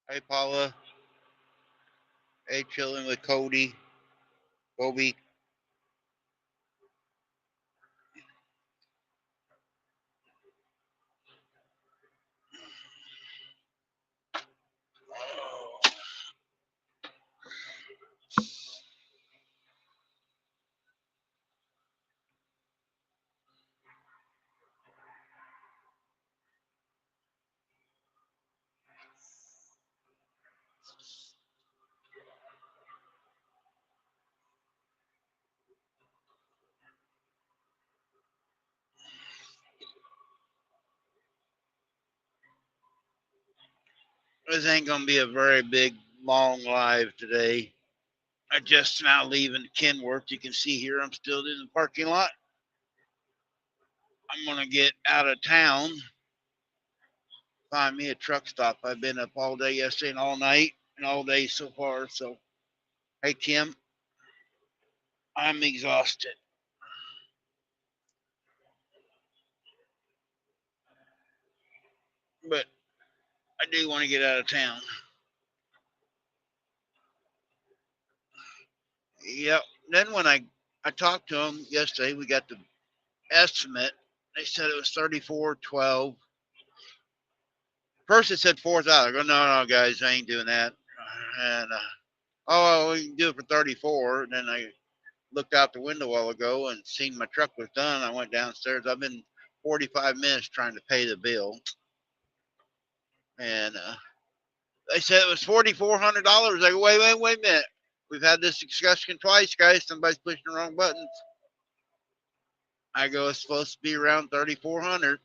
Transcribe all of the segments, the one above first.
Hey, Paula. Hey, chilling with Cody. Kobe. This ain't gonna be a very big, long live today. I just now leaving Kenworth. You can see here I'm still in the parking lot. I'm gonna get out of town, find me a truck stop. I've been up all day yesterday and all night and all day so far. So, hey, Kim, I'm exhausted, but I do want to get out of town. Yep. Then when I talked to them yesterday, we got the estimate. They said it was 3412. First it said 4,000. I go, no, guys, I ain't doing that. And oh, well, we can do it for 34. And then I looked out the window a while ago and seen my truck was done. I went downstairs. I've been 45 minutes trying to pay the bill, and they said it was $4,400. I go, wait a minute. We've had this discussion twice, guys. Somebody's pushing the wrong buttons. I go, it's supposed to be around 3,400.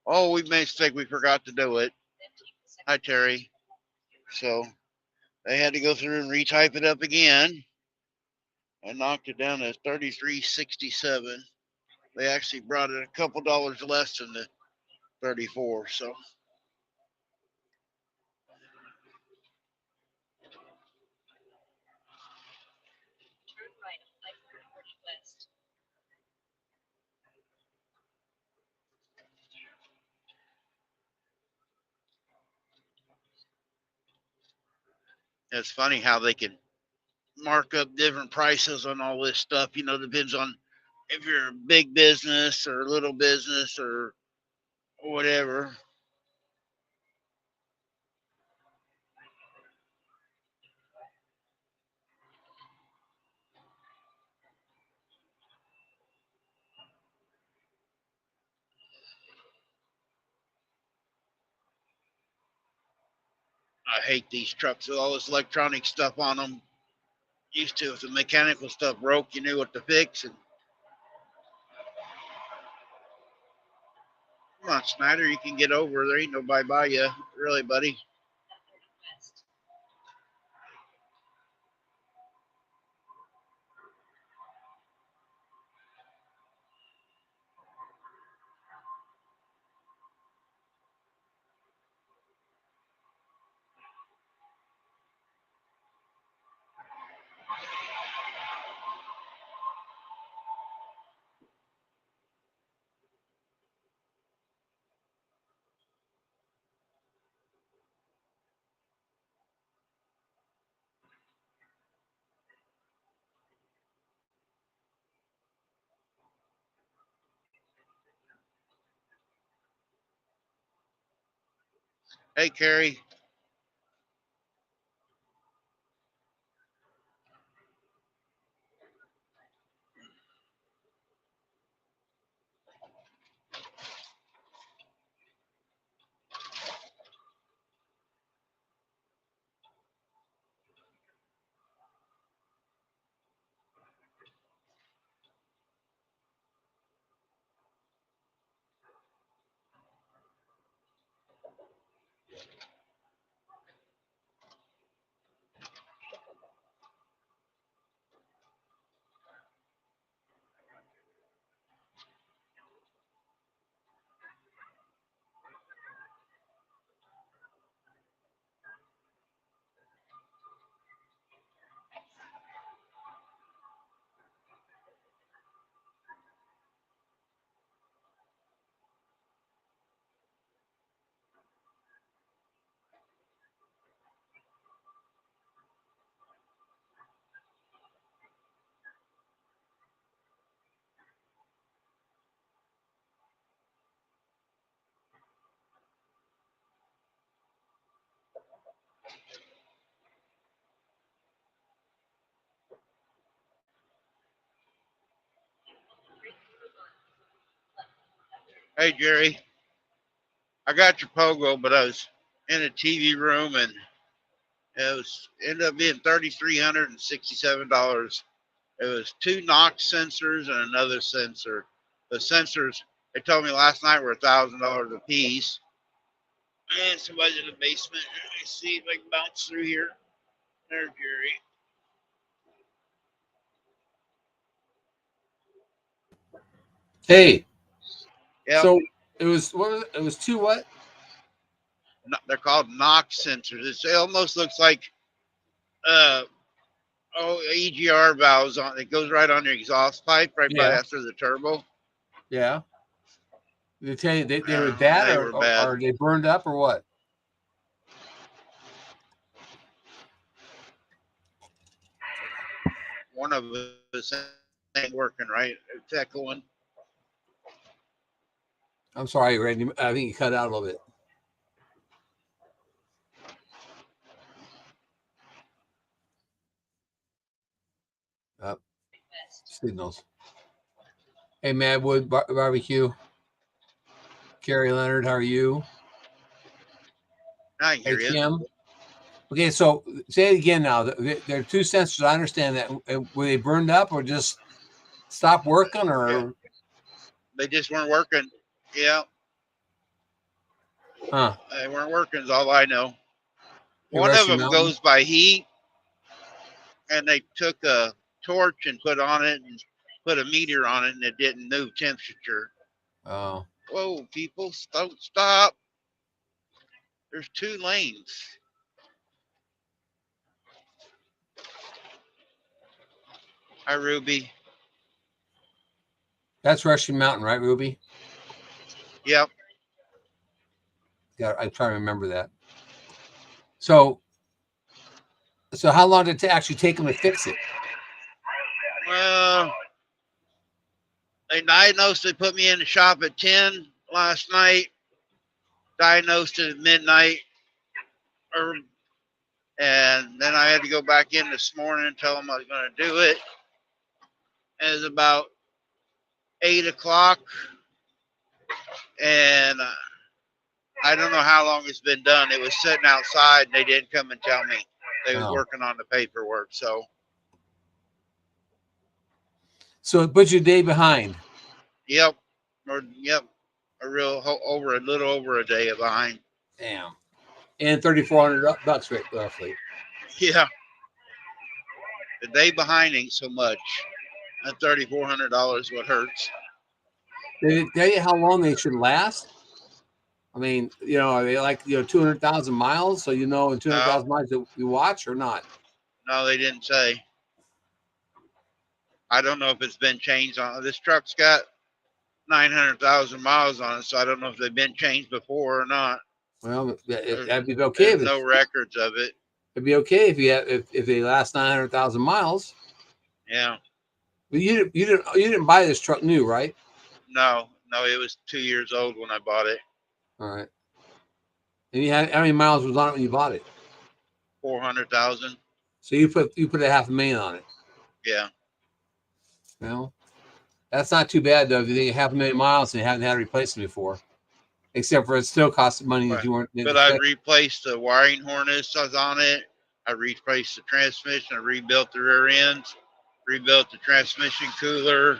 Oh, we made a mistake. We forgot to do it. Hi, Terry. So they had to go through and retype it up again. I knocked it down to 3367. They actually brought it a couple dollars less than the 34. So it's funny how they can mark up different prices on all this stuff. Depends on if you're a big business or a little business or whatever. I hate these trucks with all this electronic stuff on them. Used to, if the mechanical stuff broke, you knew what to fix. And come on, Snyder, you can get over. There ain't nobody by you, really, buddy. Hey, Carrie. Hey Jerry, I got your Pogo, but I was in a TV room and it was ended up being $3,367. It was two Knox sensors and another sensor. The sensors they told me last night were $1,000 a piece. And somebody's in the basement. Let me see if I can bounce through here. There's Jerry. Hey, Yep. so it was what was it? It was two what? They're called Knox sensors. It almost looks like EGR valves on it goes right on your exhaust pipe right by Yeah. after the turbo. Yeah. Did they tell you they were bad They or, were or bad. are they burned up or what? One of us ain't working right. It's echoing. I'm sorry, Randy. I think you cut out a little bit. Signals. Hey, Madwood Barbecue. Carrie Leonard, how are you? I can Hey, hear you. Kim. Okay, so say it again now. There are two sensors. I understand that. Were they burned up or just stopped working Yeah. or? They just weren't working. Yeah. Huh. They weren't working is all I know. Hey, One of Rusty them Mountain. goes by heat, and they took a torch and put on it and put a meter on it, and it didn't move temperature. Oh. Whoa, people, don't stop. There's two lanes. Hi, Ruby. That's Rusty Mountain, right, Ruby? Yep. Yeah, I try to remember that. So how long did it actually take them to fix it? Well, they diagnosed. They put me in the shop at 10 last night. Diagnosed it at midnight, and then I had to go back in this morning and tell them I was going to do it. It was about 8 o'clock, and I don't know how long it's been done. It was sitting outside, and they didn't come and tell me. They was working on the paperwork. So it puts you a day behind. yep, a little over a day behind. Damn. And $3,400 roughly. Yeah, the day behind ain't so much. That $3,400 what hurts. Did they tell you how long they should last? I mean, are they like 200,000 miles? So in 200,000 miles you watch or not? No, they didn't say. I don't know if it's been changed on this truck's got 900,000 miles on it, so I don't know if they've been changed before or not. Well, that'd be okay. There's no records of it. It'd be okay if they last 900,000 miles. Yeah. But you didn't buy this truck new, right? No, it was 2 years old when I bought it. All right. And you had how many miles was on it when you bought it? 400,000. So you put $500,000 on it. Yeah. Well, that's not too bad though. If you think 500,000 miles and you haven't had a replacement before, except for it still costs money that you weren't. But I replaced the wiring harness on it. I replaced the transmission. I rebuilt the rear ends. Rebuilt the transmission cooler.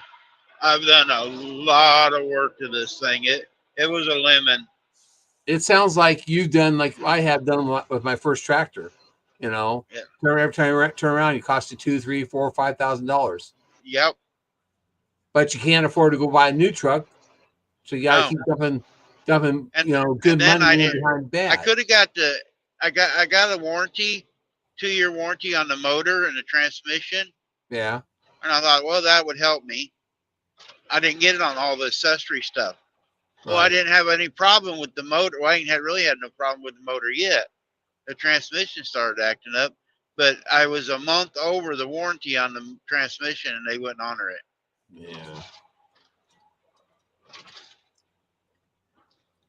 I've done a lot of work to this thing. It was a lemon. It sounds like you've done like I have done with my first tractor. Yeah. Every time you turn around, it costs you $2,000, $3,000, $5,000. Yep. But you can't afford to go buy a new truck, so you got to keep dumping good money behind bad. I could have got I got a warranty, 2-year warranty on the motor and the transmission. Yeah. And I thought, well, that would help me. I didn't get it on all the accessory stuff. Well, I didn't have any problem with the motor. Well, I ain't really had no problem with the motor yet. The transmission started acting up, but I was a month over the warranty on the transmission, and they wouldn't honor it. Yeah.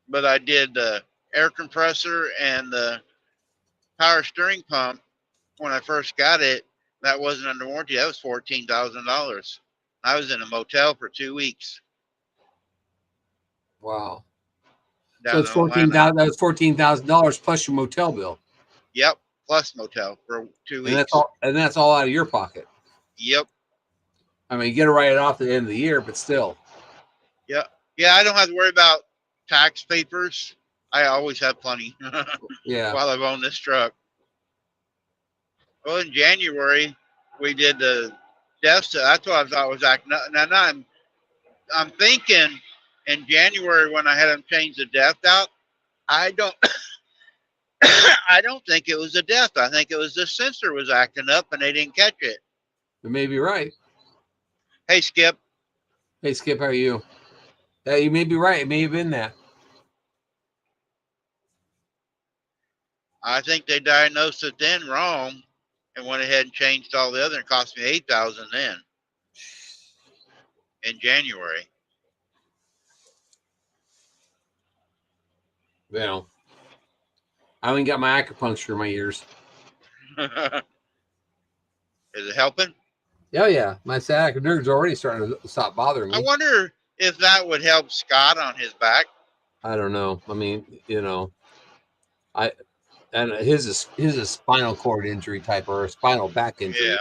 But I did the air compressor and the power steering pump when I first got it. That wasn't under warranty. That was $14,000. I was in a motel for 2 weeks. Wow. So down it's in Atlanta. That was $14,000 plus your motel bill, Yep, plus motel for 2 and that's weeks. all. And that's all out of your pocket. Yep. I mean, you get to write it off at the end of the year, but still. Yep. Yeah, I don't have to worry about tax papers. I always have plenty Yeah. while I've owned this truck. Well, in January, we did the death. That's what I thought was acting up. Now I'm thinking in January when I had them change the depth out, I don't I don't think it was the depth. I think it was the sensor was acting up and they didn't catch it. You may be right. Hey Skip. Hey, Skip, how are you? Yeah, you may be right. It may have been that. I think they diagnosed it then wrong and went ahead and changed all the other and cost me $8,000 then in January. Well, I only got my acupuncture in my ears. Is it helping? Oh yeah, my sciatic nerves are already starting to stop bothering me. I wonder if that would help Scott on his back. I don't know. I mean, his is a spinal cord injury type or a spinal back injury. Yeah.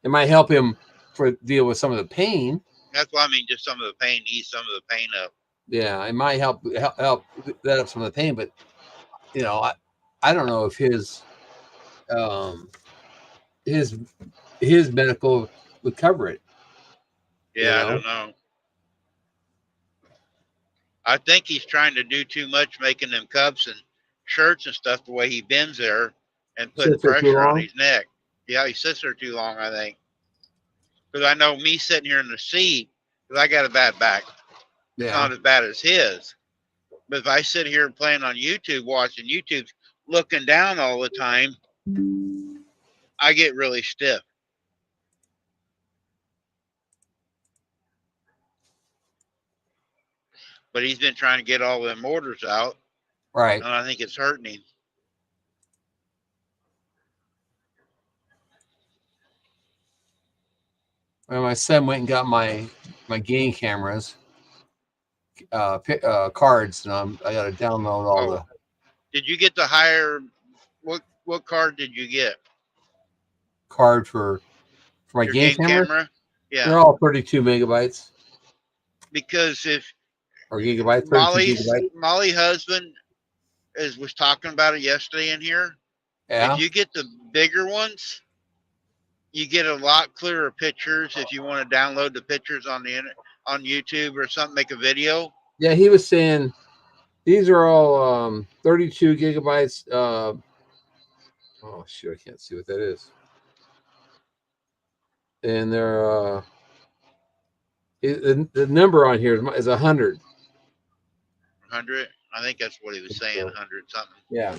It might help him for deal with some of the pain. That's what I mean, just some of the pain, ease some of the pain up. Yeah, it might help let up some of the pain, but I don't know if his medical would cover it. Yeah, I don't know. I think he's trying to do too much, making them cups and shirts and stuff the way he bends there and putting pressure on his neck. Yeah, he sits there too long, I think. Because I know me sitting here in the seat, because I got a bad back. Yeah. It's not as bad as his. But if I sit here playing on YouTube, watching YouTube, looking down all the time, I get really stiff. But he's been trying to get all the motors out. Right. And I think it's hurting him. Well, my son went and got my game cameras, cards, and I got to download all the. Did you get the higher? What card did you get? Card for my game camera? Yeah, they're all 32 megabytes. Because if or gigabytes, Molly's husband was talking about it yesterday in here. Yeah. If you get the bigger ones, you get a lot clearer pictures. If you want to download the pictures on YouTube or something, make a video. Yeah, he was saying these are all 32 gigabytes. Oh shoot, I can't see what that is. And they're the number on here is 100. 100. I think that's what he was saying. 100 something. Yeah.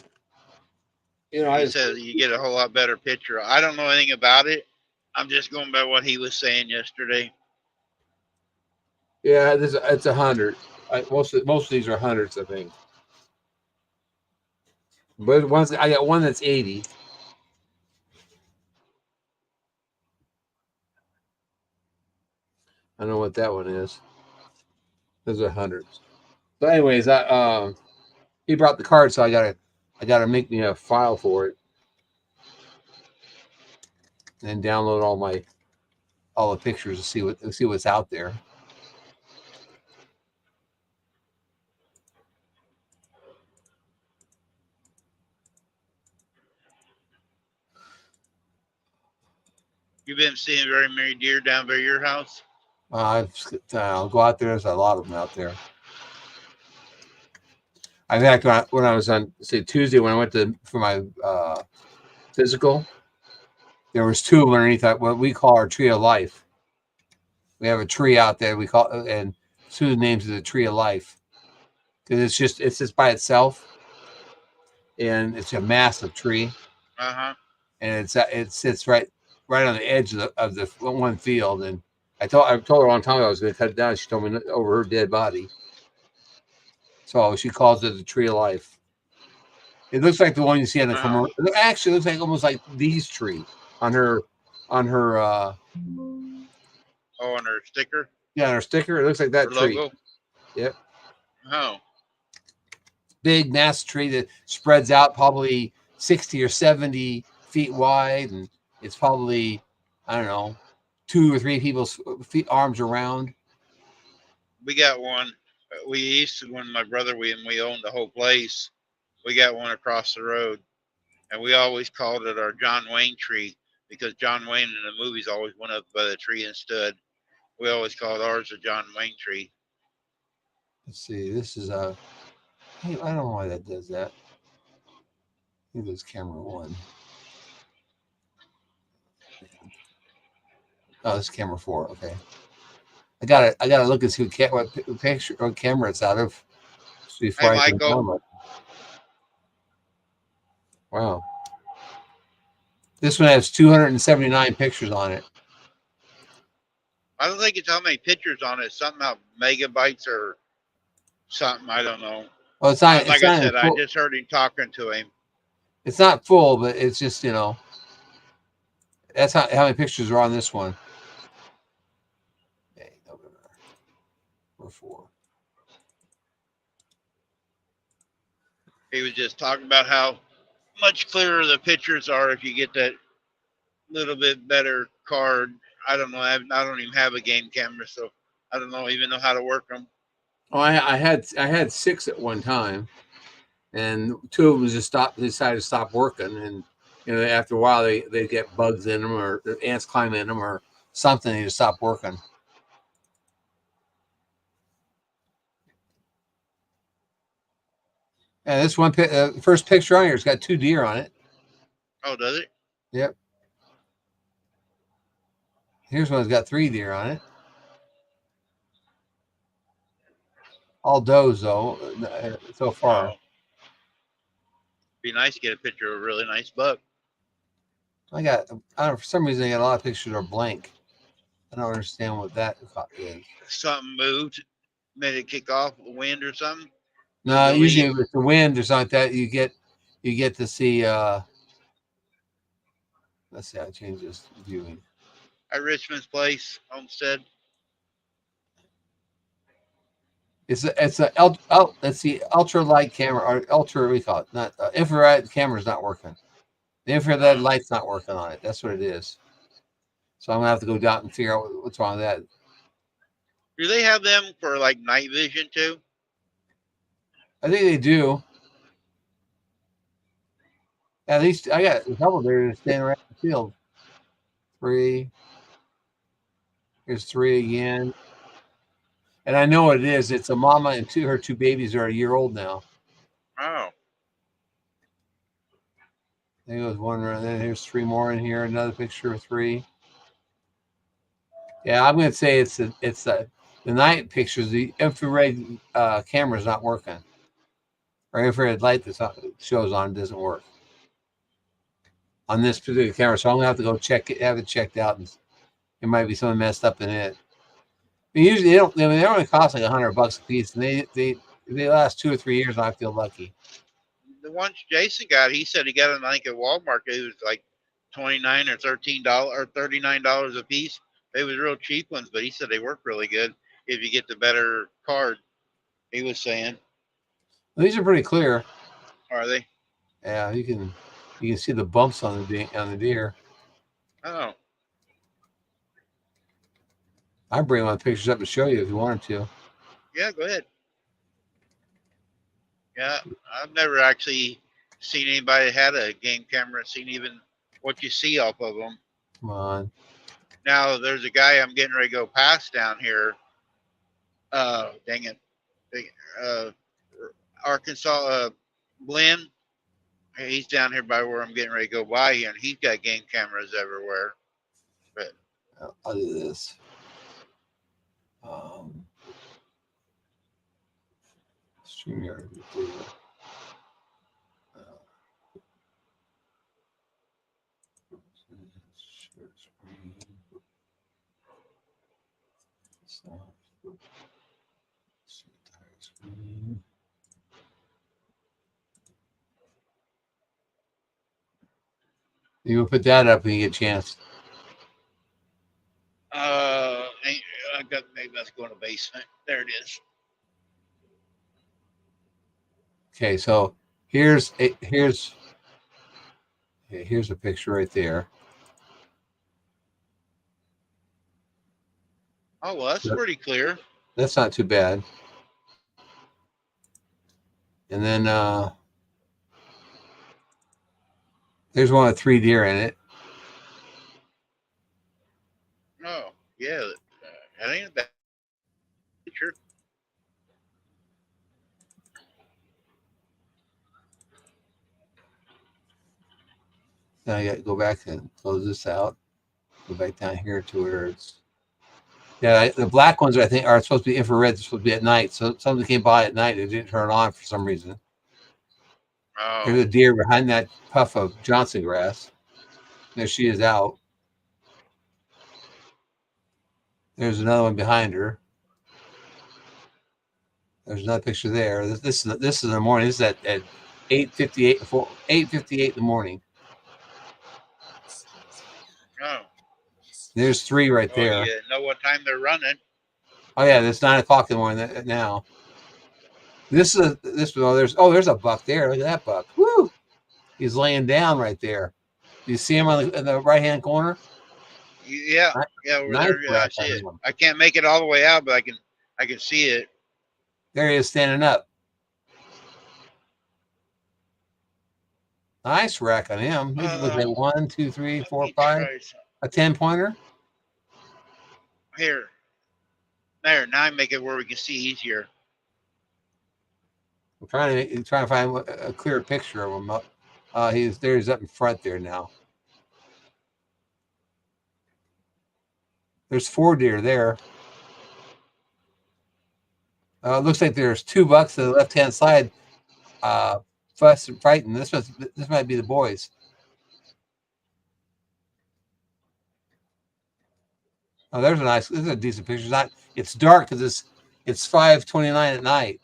He said you get a whole lot better picture. I don't know anything about it. I'm just going by what he was saying yesterday. Yeah, it's 100. Most of these are hundreds, I think. But I got one that's 80. I don't know what that one is. Those are hundreds. So, anyways, he brought the card, so I gotta make me a file for it, and download all the pictures to see what's out there. You've been seeing very many deer down by your house? I'll go out there. There's a lot of them out there. In fact, when I was on, say, Tuesday, when I went for my physical, there was 2 underneath what we call our tree of life. We have a tree out there. We call and 2 names of the tree of life because it's just by itself, and it's a massive tree. And it sits right on the edge of the one field. And I told her a long time ago I was going to cut it down. She told me over her dead body. So she calls it the tree of life. It looks like the one you see on the commercial. It actually looks like almost like these tree on her. On her sticker. Yeah, on her sticker. It looks like that tree. Logo. Yep. Oh, Big mass tree that spreads out probably 60 or 70 feet wide, and it's probably, I don't know, 2 or 3 people's feet arms around. we got one. We used to, when my brother we owned the whole place. We got one across the road, and we always called it our John Wayne tree because John Wayne in the movies always went up by the tree and stood. We always called ours the John Wayne tree. Let's see. This is a. I don't know why that does that. I think it's camera 1. Oh, this is camera 4. Okay. I gotta look and see what picture or camera it's out of before Hey, I can Michael. comment. Wow. This one has 279 pictures on it. I don't think it's how many pictures on it. Something about megabytes or something. I don't know. Well, it's not. Like I said, I just heard him talking to him. It's not full, but it's just, that's how many pictures are on this one. Okay, November 4. He was just talking about how much clearer the pictures are if you get that little bit better card. I don't know. I don't even have a game camera, so I don't even know how to work them. Oh, I had 6 at one time, and 2 of them just decided to stop working, and after a while they get bugs in them or ants climb in them or something, they just stop working. And this one first picture on here has got 2 deer on it. Oh, does it? Yep. Here's one that's got 3 deer on it. All does though, so far. Oh. Be nice to get a picture of a really nice buck. I don't know, for some reason I got a lot of pictures are blank. I don't understand what that is. Something moved, made it kick off the wind or something. No, usually with the wind or something like that, you get to see. Let's see, I change this viewing. At Richmond's Place, Homestead. It's a let's see, ultra light camera or ultra, we call it, not infrared camera's not working. The infrared light's not working on it. That's what it is. So I'm gonna have to go down and figure out what's wrong with that. Do they have them for like night vision too? I think they do. At least I got a couple there standing around the field. 3. Here's 3 again. And I know what it is. It's a mama and her 2 babies are a year old now. Oh. There goes one right there. Here's 3 more in here. Another picture of 3. Yeah, I'm going to say it's the night pictures. The infrared camera is not working. Or infrared light that shows on doesn't work on this particular camera. So I'm going to have to go have it checked out. And it might be something messed up in it. Usually they don't. I mean, they only cost like $100 a piece, and they last 2 or 3 years. And I feel lucky. The ones Jason got, he said he got them, I think, at Walmart. It was like $29 or $13 or $39 a piece. They was real cheap ones, but he said they work really good if you get the better card. He was saying. Well, these are pretty clear. Are they? Yeah, you can see the bumps on the deer. Oh. I bring my pictures up to show you if you wanted to. Yeah, go ahead. Yeah, I've never actually seen anybody that had a game camera, seen even what you see off of them. Come on. Now, there's a guy I'm getting ready to go past down here. Dang it. Arkansas, Glenn. He's down here by where I'm getting ready to go by here, and he's got game cameras everywhere. But I'll do this. StreamYard. Share screen. Screen. You will put that up when you get a chance. I got, maybe let's go in the basement. There it is. Okay, so here's a picture right there. Oh, well, that's pretty clear. That's not too bad. And then there's one with 3 deer in it. Oh, yeah. That ain't a bad picture. Then I got to go back and close this out. Go back down here to where it's. Yeah, the black ones I think are supposed to be infrared. They're supposed to be at night. So something came by at night. It didn't turn on for some reason. Oh, There's a deer behind that puff of Johnson grass. There she is out. There's another one behind her. There's another picture there. This is in the morning. This is at 8:58 8:58 in the morning. oh, There's 3 right oh, there. you know what time they're running. Oh yeah, it's 9 o'clock in the morning now. There's a buck there. Look at that buck. Woo! He's laying down right there. Do you see him in the right hand corner? Yeah, yeah, over Nice there. Yeah, I rack see on it. him. I can't make it all the way out, but I can see it. There he is standing up. Nice rack on him. He looks like 1, 2, 3, 4, 5. A 10-pointer. Here, there. Now I make it where we can see easier. I'm trying to find a clear picture of him. He's up in front there now. There's 4 deer there. It looks like there's 2 bucks to the left-hand side, fuss and fighting. This might be the boys. Oh, this is a decent picture. It's dark because it's 5:29 at night.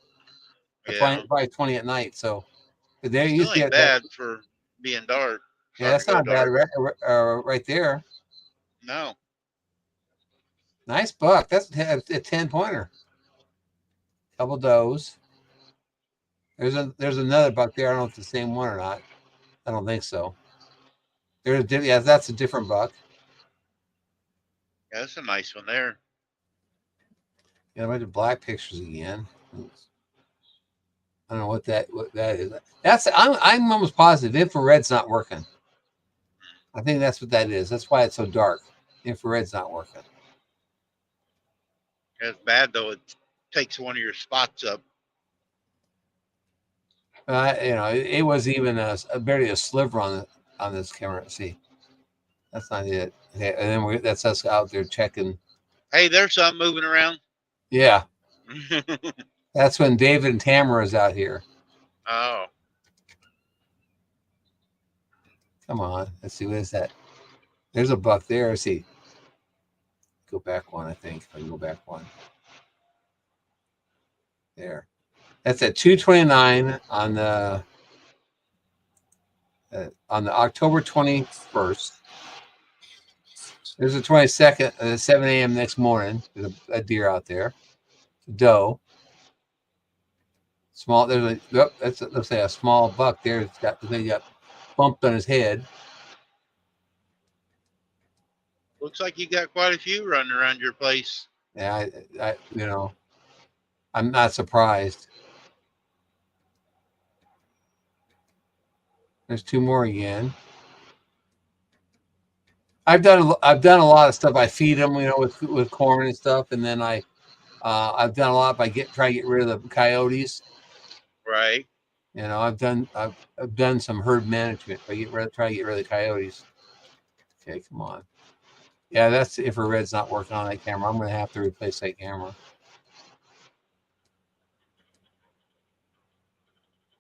Yeah, 5:20 at night. So there you still see ain't it. bad for being dark. Yeah, that's not bad right there. No. Nice buck. That's a 10-pointer. Couple does. There's another buck there. I don't know if it's the same one or not. I don't think so. That's a different buck. Yeah, that's a nice one there. Yeah, I might do black pictures again. I don't know what that is. I'm almost positive infrared's not working. I think that's what that is. That's why it's so dark. Infrared's not working. It's bad though. It takes one of your spots up. It was even barely a sliver on this camera. See, that's not it. Okay, and then that's us out there checking. Hey, there's something moving around. Yeah, that's when David and Tamara is out here. Oh, come on, let's see, what is that? There's a buck there. Let's see. Go back one, I think. If I can go back one. There. That's at 2:29 on the October 21st. There's the 22nd, 7 a.m. next morning. There's a deer out there. Doe. Small. There's let's say a small buck there. It's got bumped on his head. looks like you got quite a few running around your place. Yeah, I'm not surprised. There's 2 more again. I've done a lot of stuff. I feed them, with corn and stuff, and then I've done a lot by try to get rid of the coyotes. Right. I've done some herd management by try to get rid of the coyotes. Okay, come on. Yeah, that's infrared's not working on that camera. I'm going to have to replace that camera.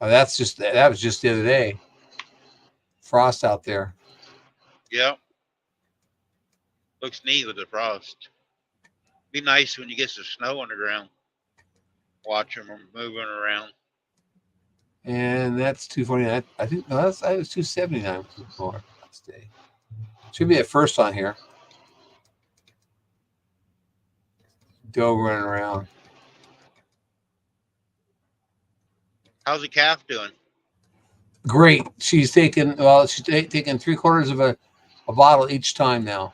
Oh, that was just the other day. Frost out there. Yep. Looks neat with the frost. Be nice when you get some snow on the ground. Watch them moving around. And that's 249. I think no, was 279 before last day. Should be at first on here. Doe running around. How's the calf doing? Great. She's taken taken 3/4 of a bottle each time now.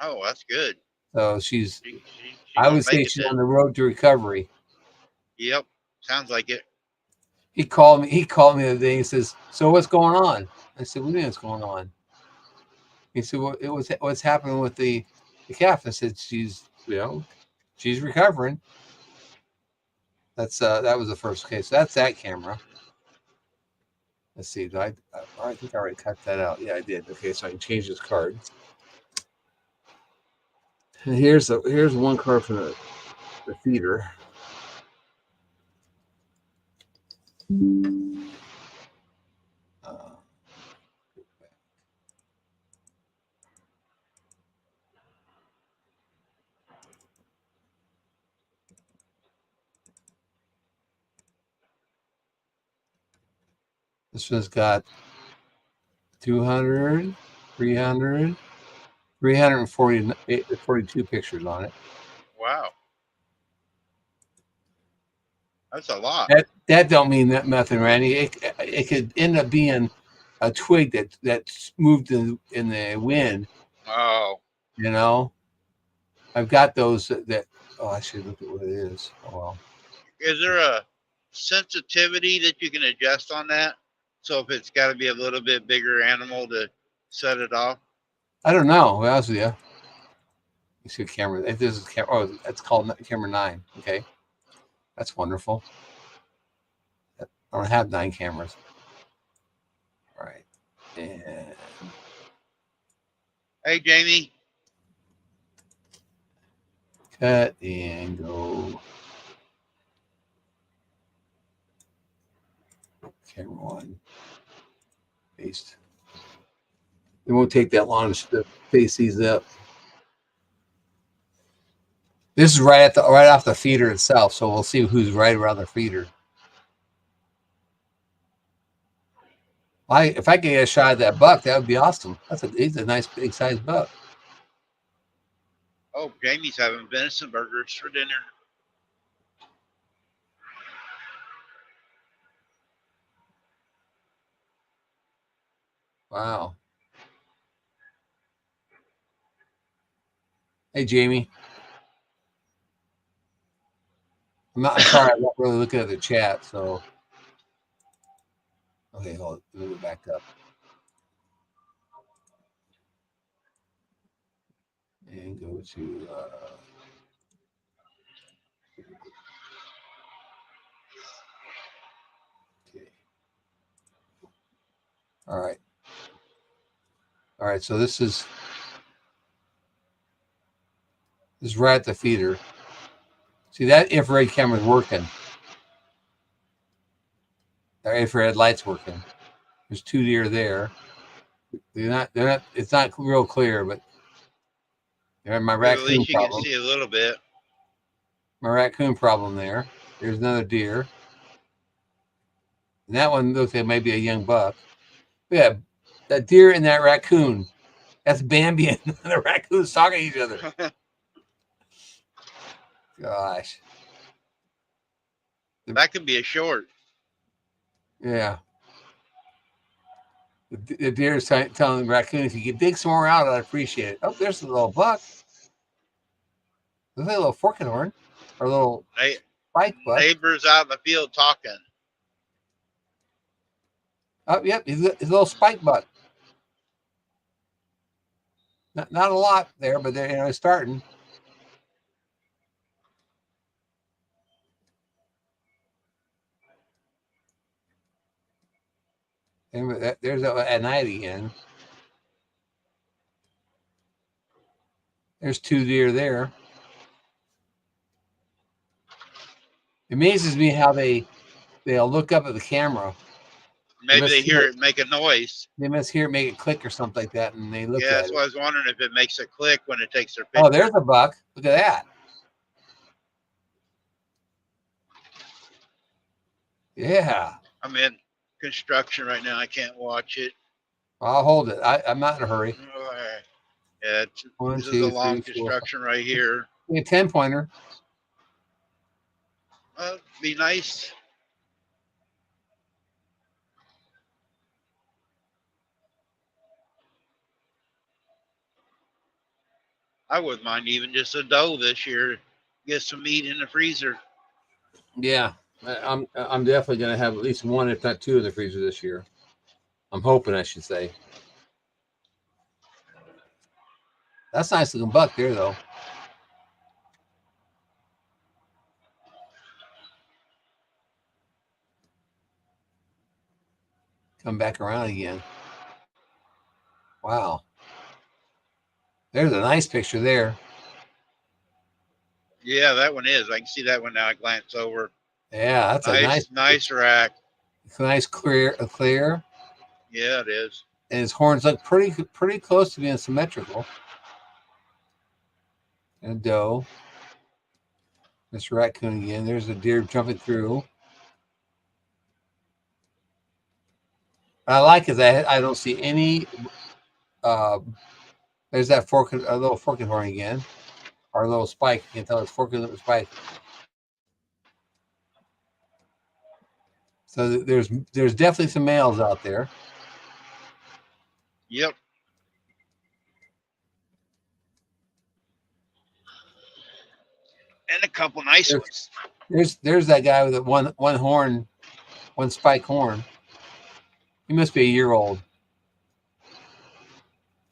Oh, that's good. So she's She I gonna would say make it she's then. on the road to recovery. Yep, sounds like it. He called me the other day. He says, "So what's going on?" I said, "What do you mean what's going on?" He said, "Well, it was what's happening with the calf." I said, "She's she's recovering." That was the first case. That's that camera. Let's see. I think I already cut that out. Yeah, I did. Okay, so I can change this card. And here's one card from the feeder. Uh, this one's got 200, 300, 342 pictures on it. Wow, that's a lot. That don't mean that nothing, Randy. It could end up being a twig that's moved in the wind. Oh, You know, I've got those that. Oh, I should look at what it is. Oh well. is there a sensitivity that you can adjust on that? So if it's got to be a little bit bigger animal to set it off. I don't know. What else with you? You see a camera. If this is camera, oh, that's called camera 9. Okay, that's wonderful. I don't have 9 cameras. All right, and Hey, Jamie. cut and go. Camera 1. Paste. It won't take that long to face these up. This is right off the feeder itself, so we'll see who's right around the feeder. If I could get a shot at that buck, that would be awesome. He's a nice big sized buck. Oh, Jamie's having venison burgers for dinner. Wow. Hey, Jamie. I'm sorry, I'm not really looking at the chat. So, okay, hold on. Let me go back up and go to. Okay. All right. All right. So this is right at the feeder. See, that infrared camera is working. Our infrared light's working. There's 2 deer there. They're not. It's not real clear, but they're my But at raccoon least you can problem. see a little bit. My raccoon problem there. There's another deer. And that one looks like maybe a young buck. Yeah, that deer and that raccoon. That's Bambi and the raccoons talking to each other. Gosh. That could be a short. Yeah. The deer is telling the raccoon, if you could dig some more out, I'd appreciate it. Oh, there's a little buck. There's a little forking horn or a little spike buck. Neighbors out in the field talking. Oh, yep, he's a little spike buck. Not a lot there, but they're starting. And there's a night again. There's 2 deer there. It amazes me how they'll look up at the camera. Maybe they hear it make a noise. They must hear it make a click or something like that, and they look at it. Yeah, that's why I was wondering if it makes a click when it takes their picture. Oh, there's a buck. Look at that. Yeah. I'm in construction right now. I can't watch it. I'll hold it. I'm not in a hurry. Yeah, this is a long construction right here. A 10-pointer. Be nice. I wouldn't mind even just a doe this year. Get some meat in the freezer. Yeah, I'm definitely gonna have at least one, if not two, in the freezer this year. I'm hoping, I should say. That's a nice looking buck there, though. Come back around again. Wow. There's a nice picture there. Yeah, that one is. I can see that one now. I glance over. Yeah, that's a nice rack. It's a nice clear. Yeah, it is. And his horns look pretty close to being symmetrical. And a doe. Mr. Raccoon again. There's a deer jumping through. What I like is I don't see any. There's that a little forking horn again, or a little spike. You can tell it's forking little spike. So there's definitely some males out there. Yep. And a couple nice ones. There's that guy with the one horn, one spike horn. He must be a year old.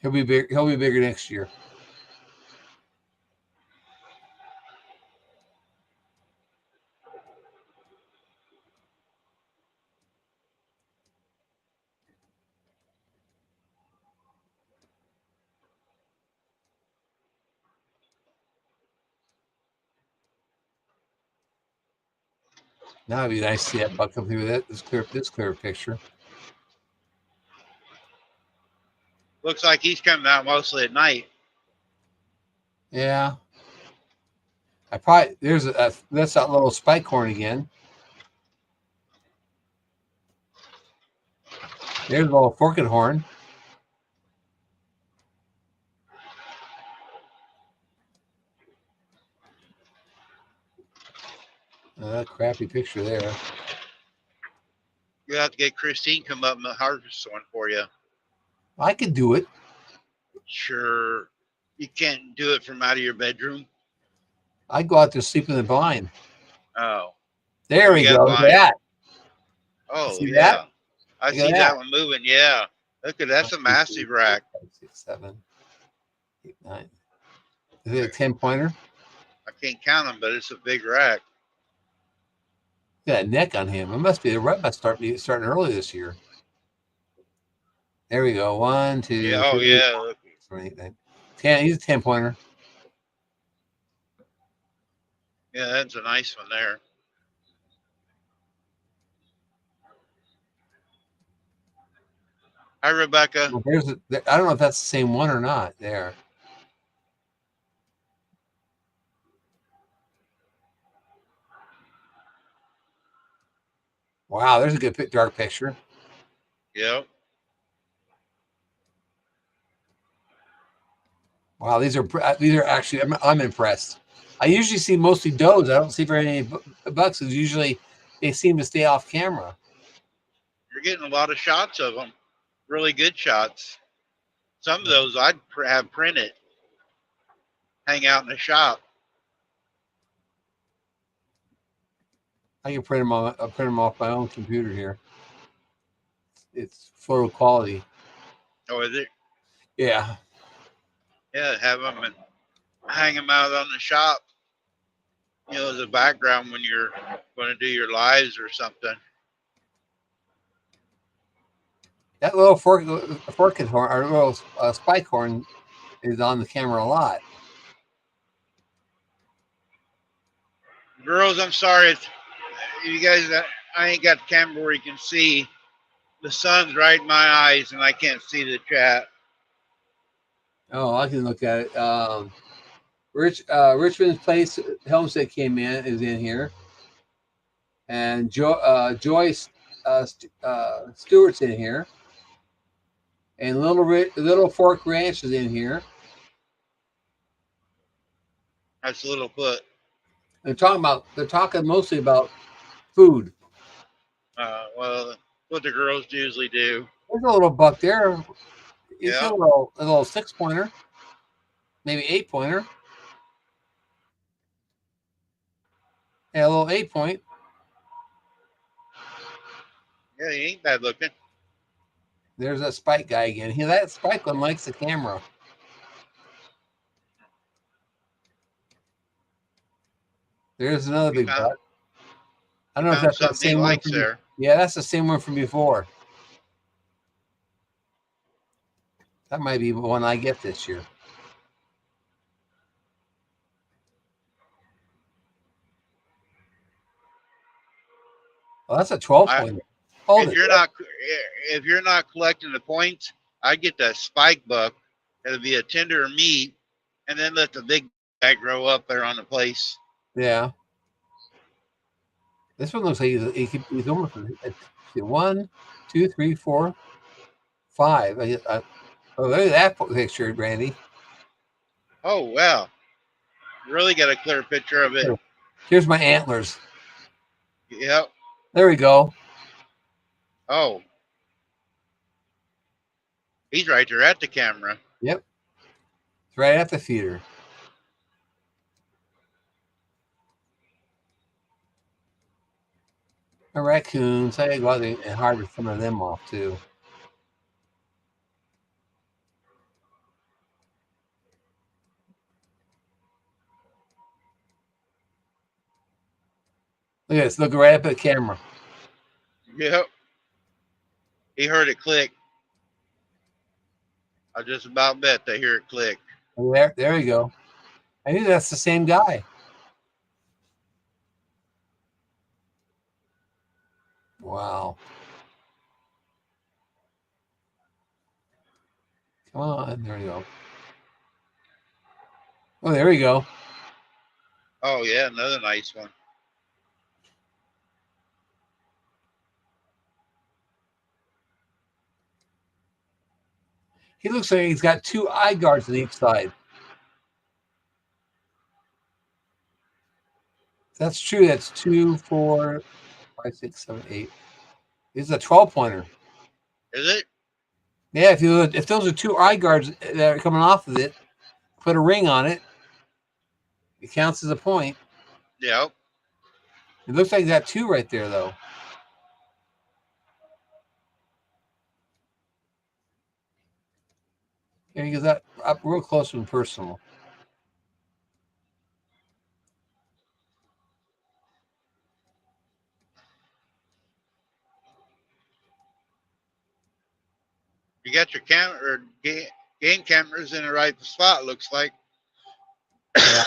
He'll be big. He'll be bigger next year. Now it'd be nice to see that buck come through this clear picture. Looks like he's coming out mostly at night. Yeah. That's that little spike horn again. There's a little forking horn. Crappy picture there. You have to get Christine come up and harvest one for you. I could do it. Sure. You can't do it from out of your bedroom. I'd go out there sleep in the blind. Oh. There we go. Look at that. Oh, see yeah. That? I see that one moving. Yeah. Look at that's a massive rack. 5, 6, 7, 8, 9. Is it a 10-pointer? I can't count them, but it's a big rack. Look at that neck on him. It must be the rut must starting early this year. There we go. 1, 2. Yeah. Oh, 3, yeah. 4, 8, 9, 10. He's a 10-pointer. Yeah, that's a nice one there. Hi, Rebecca. Well, I don't know if that's the same one or not. There. Wow, there's a good dark picture. Yep. Wow, these are actually. I'm impressed. I usually see mostly does. I don't see very many bucks. Usually, they seem to stay off camera. You're getting a lot of shots of them. Really good shots. Some of those I'd have printed. Hang out in the shop. I can print them off my own computer here. It's photo quality. Oh, is it? Yeah. Yeah, have them and hang them out on the shop. You know, as a background when you're going to do your lives or something. That little forking horn or little spike horn is on the camera a lot. Girls, I'm sorry. You guys, I ain't got the camera where you can see. The sun's right in my eyes and I can't see the chat. Oh, I can look at it. Richmond's Place Homestead came is in here, and Joyce Stewart's in here, and Little Fork Ranch is in here. That's Littlefoot. They're talking mostly about food. Well, what the girls usually do. There's a little buck there. He's Yeah. a little 6-pointer. Maybe 8-pointer. Yeah, a little 8-point. Yeah, he ain't bad looking. There's that Spike guy again. That Spike one likes the camera. There's another big butt. I don't know if that's the same one. There. Yeah, that's the same one from before. That might be the one I get this year. Well, that's a 12-pointer. If you're not collecting the points, I get that spike buck. It'll be a tender meat, and then let the big guy grow up there on the place. Yeah. This one looks like he's almost 1, 2, 3, 4, 5. Oh, look at that picture, Randy. Oh, wow. Really got a clear picture of it. Here's my antlers. Yep. There we go. Oh. He's right there at the camera. Yep. It's right at the feeder. The raccoons. I gotta go out there and harvest some of them off too. Look at this. Look right up at the camera. Yep. He heard it click. I just about bet they hear it click. There you go. I knew that's the same guy. Wow. Come on. There we go. Oh, there we go. Oh, yeah. Another nice one. He looks like he's got 2 eye guards on each side. That's true. That's 2, 4, 5, 6, 7, 8. This is a 12-pointer. Is it? Yeah, if those are 2 eye guards that are coming off of it, put a ring on it. It counts as a point. Yep. It looks like that 2 right there, though. There he goes up real close and personal. You got your camera or game cameras in the right spot, looks like. Yeah.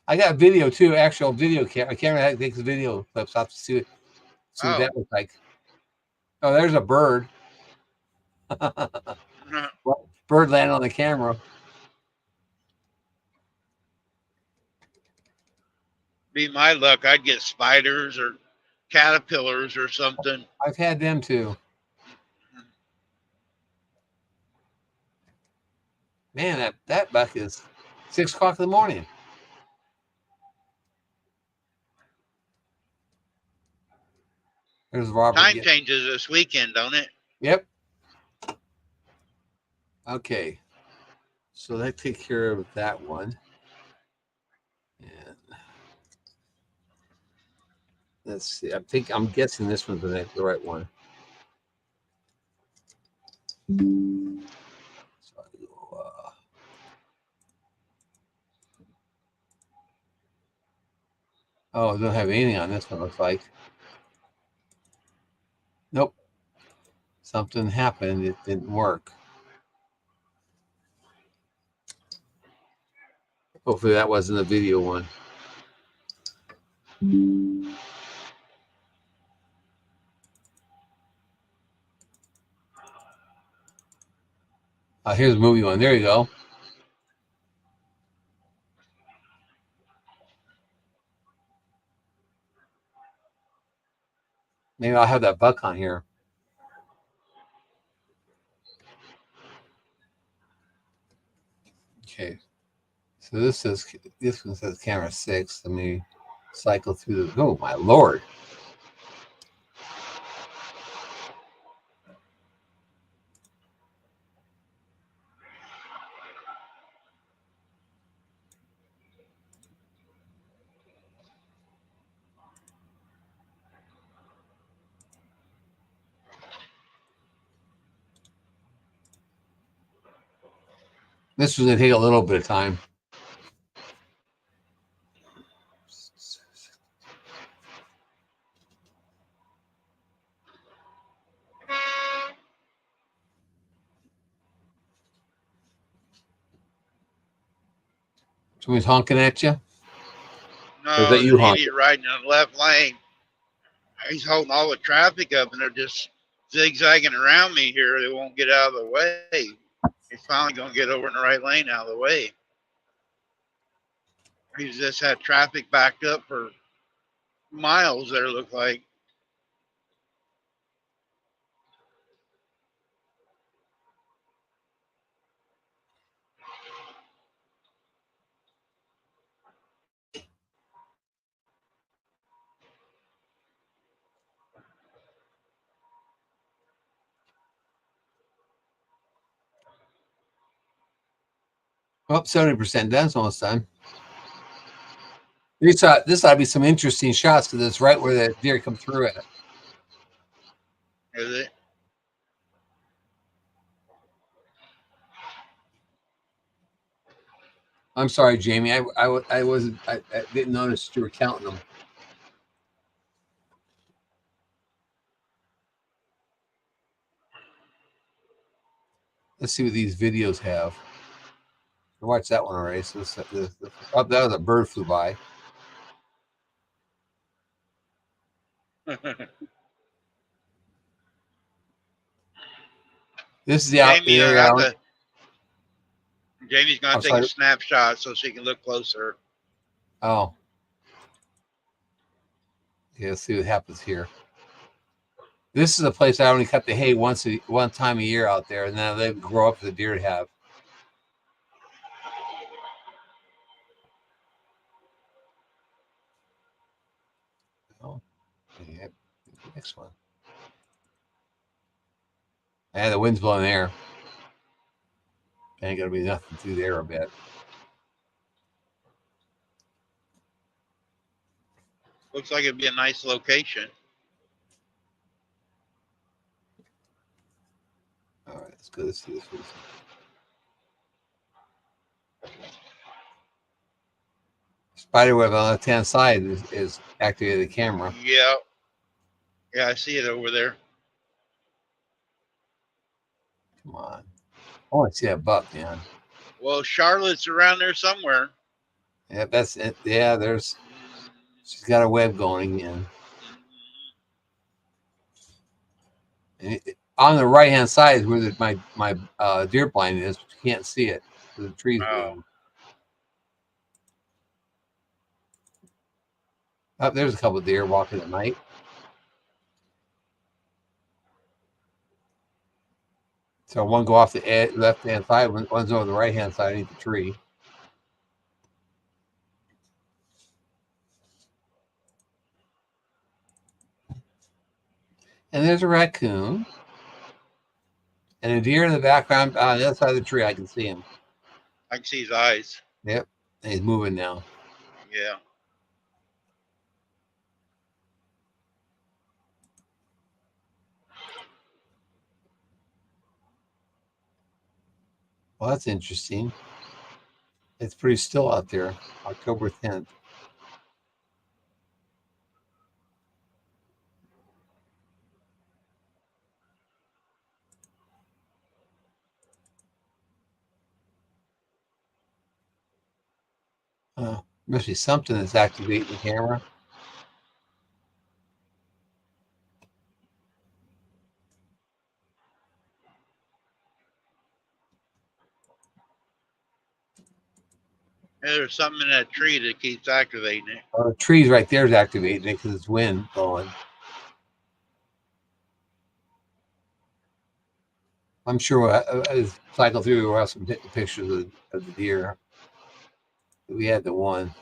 I got video too, actual video camera. Camera takes video clips. I'll have to see what that looks like. Oh, there's a bird. Bird landed on the camera. Be my luck, I'd get spiders or caterpillars or something. I've had them too. Man, that buck is 6 o'clock in the morning. There's Robert. Time changes this weekend, don't it? Yep. Okay. So that takes care of that one. And let's see. I'm guessing this one's the right one. So oh, I don't have anything on this one, looks like. Nope. Something happened. It didn't work. Hopefully that wasn't a video one. Here's a movie one. There you go. Maybe I'll have that buck on here. Okay. So this one says camera 6. Let me cycle through the. Oh my Lord. This was gonna take a little bit of time. Somebody's honking at you. Or is No, that you the honking? idiot riding in the left lane. He's holding all the traffic up, and they're just zigzagging around me here. They won't get out of the way. He's finally going to get over in the right lane out of the way. He's just had traffic backed up for miles there, look like. Oh, 70% done. It's almost done. This ought to be some interesting shots because it's right where the deer come through it. Is it? I'm sorry, Jamie. I wasn't. I didn't notice you were counting them. Let's see what these videos have. I watched that one already. So oh, that was a bird flew by. This is the out. Jamie, Jamie's going I'm to take a sorry. snapshot so she can look closer. Oh. Yeah, let's see what happens here. This is a place I only cut the hay one time a year out there, and then they grow up the deer have. Oh, yeah, next one. Yeah, the wind's blowing there. Ain't gonna be nothing through there a bit. Looks like it'd be a nice location. All right, let's go. Let's see this one. Spiderweb on the left-hand side is activated the camera. Yeah. Yeah, I see it over there. Come on. Oh, I see that buck, man. Well, Charlotte's around there somewhere. Yeah, that's it. Yeah, she's got a web going again. And on the right-hand side is where my deer blind is, but you can't see it because the trees behind. Oh, there's a couple of deer walking at night. So one go off the left-hand side, one's over the right-hand side underneath the tree. And there's a raccoon. And a deer in the background on the other side of the tree. I can see him. I can see his eyes. Yep. And he's moving now. Yeah. Well, that's interesting. It's pretty still out there. October 10th. Must be something that's activating the camera. There's something in that tree that keeps activating it. The trees right there is activating it because it's wind blowing. I'm sure as cycle through, we'll have some pictures of the deer. We had the one.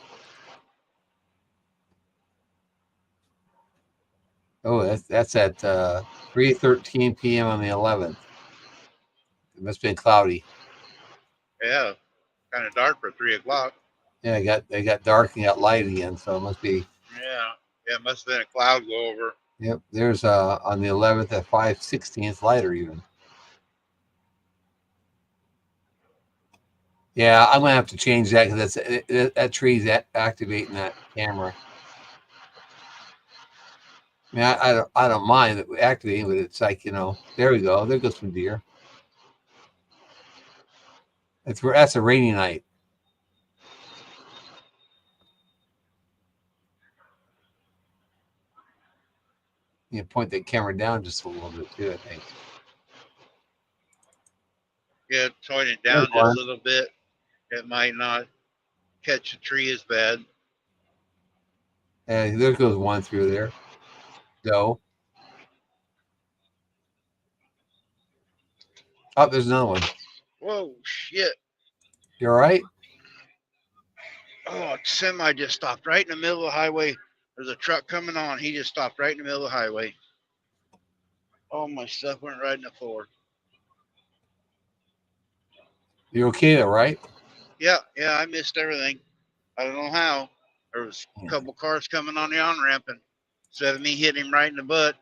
Oh, that's at 3:13 p.m. on the 11th. It must have been cloudy. Yeah, kind of dark for 3 o'clock. Yeah, they got dark and got light again, so it must be. Yeah, it must have been a cloud go over. Yep, there's on the 11th at 5:16. It's lighter even. Yeah, I'm gonna have to change that because that tree's activating that camera. I mean, I don't mind it activating, but it's like, there we go. There goes some deer. That's a rainy night. You point that camera down just a little bit too, I think. Yeah, tone it There's down just one. a little bit. It might not catch a tree as bad. And there goes one through there. Go. Oh, there's another one. Whoa, shit. You all right? Oh, semi just stopped right in the middle of the highway. There's a truck coming on. He just stopped right in the middle of the highway. All my stuff went right in the floor. You're okay though, right? Yeah, I missed everything. I don't know how. There was a couple cars coming on the on ramp, and instead of me hitting him right in the butt,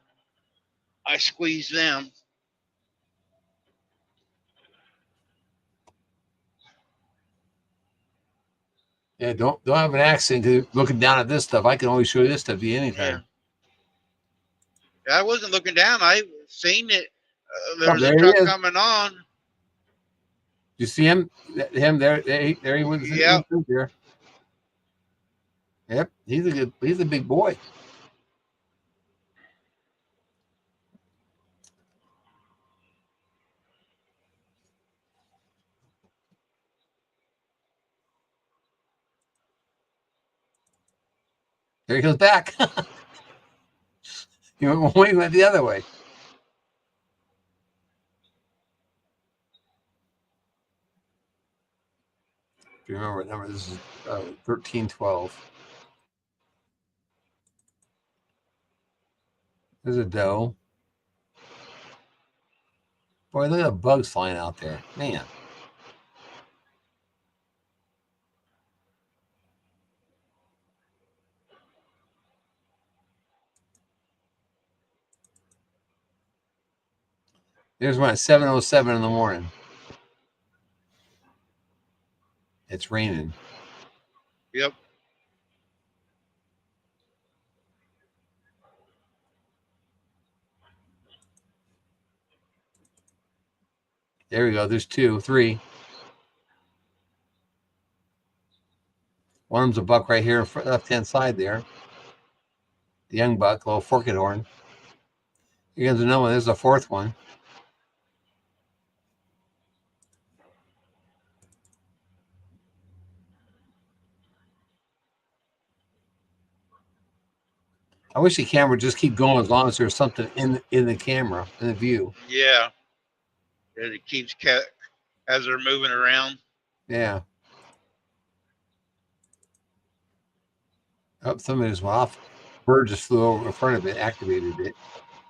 I squeezed them. Yeah, don't have an accident 'cause looking down at this stuff. I can always show you this stuff to you anytime. Yeah. I wasn't looking down. I seen it. There Oh, was a there he truck is. coming on. You see him? Him there? There he went Yep. through there. Yep, he's a big boy. There he goes back. He went the other way. If you remember what number this is, 1312. There's a doe. Boy, look at the bugs flying out there. Man. There's one at 7:07 in the morning. It's raining. Yep. There we go. There's two, three. One of them's a buck right here, left-hand side there. The young buck, little forked horn. You guys know there's a fourth one. I wish the camera would just keep going as long as there's something in the camera, in the view. Yeah. It keeps as they're moving around. Yeah. Up, somebody just went off. Bird just flew over in front of it, activated it.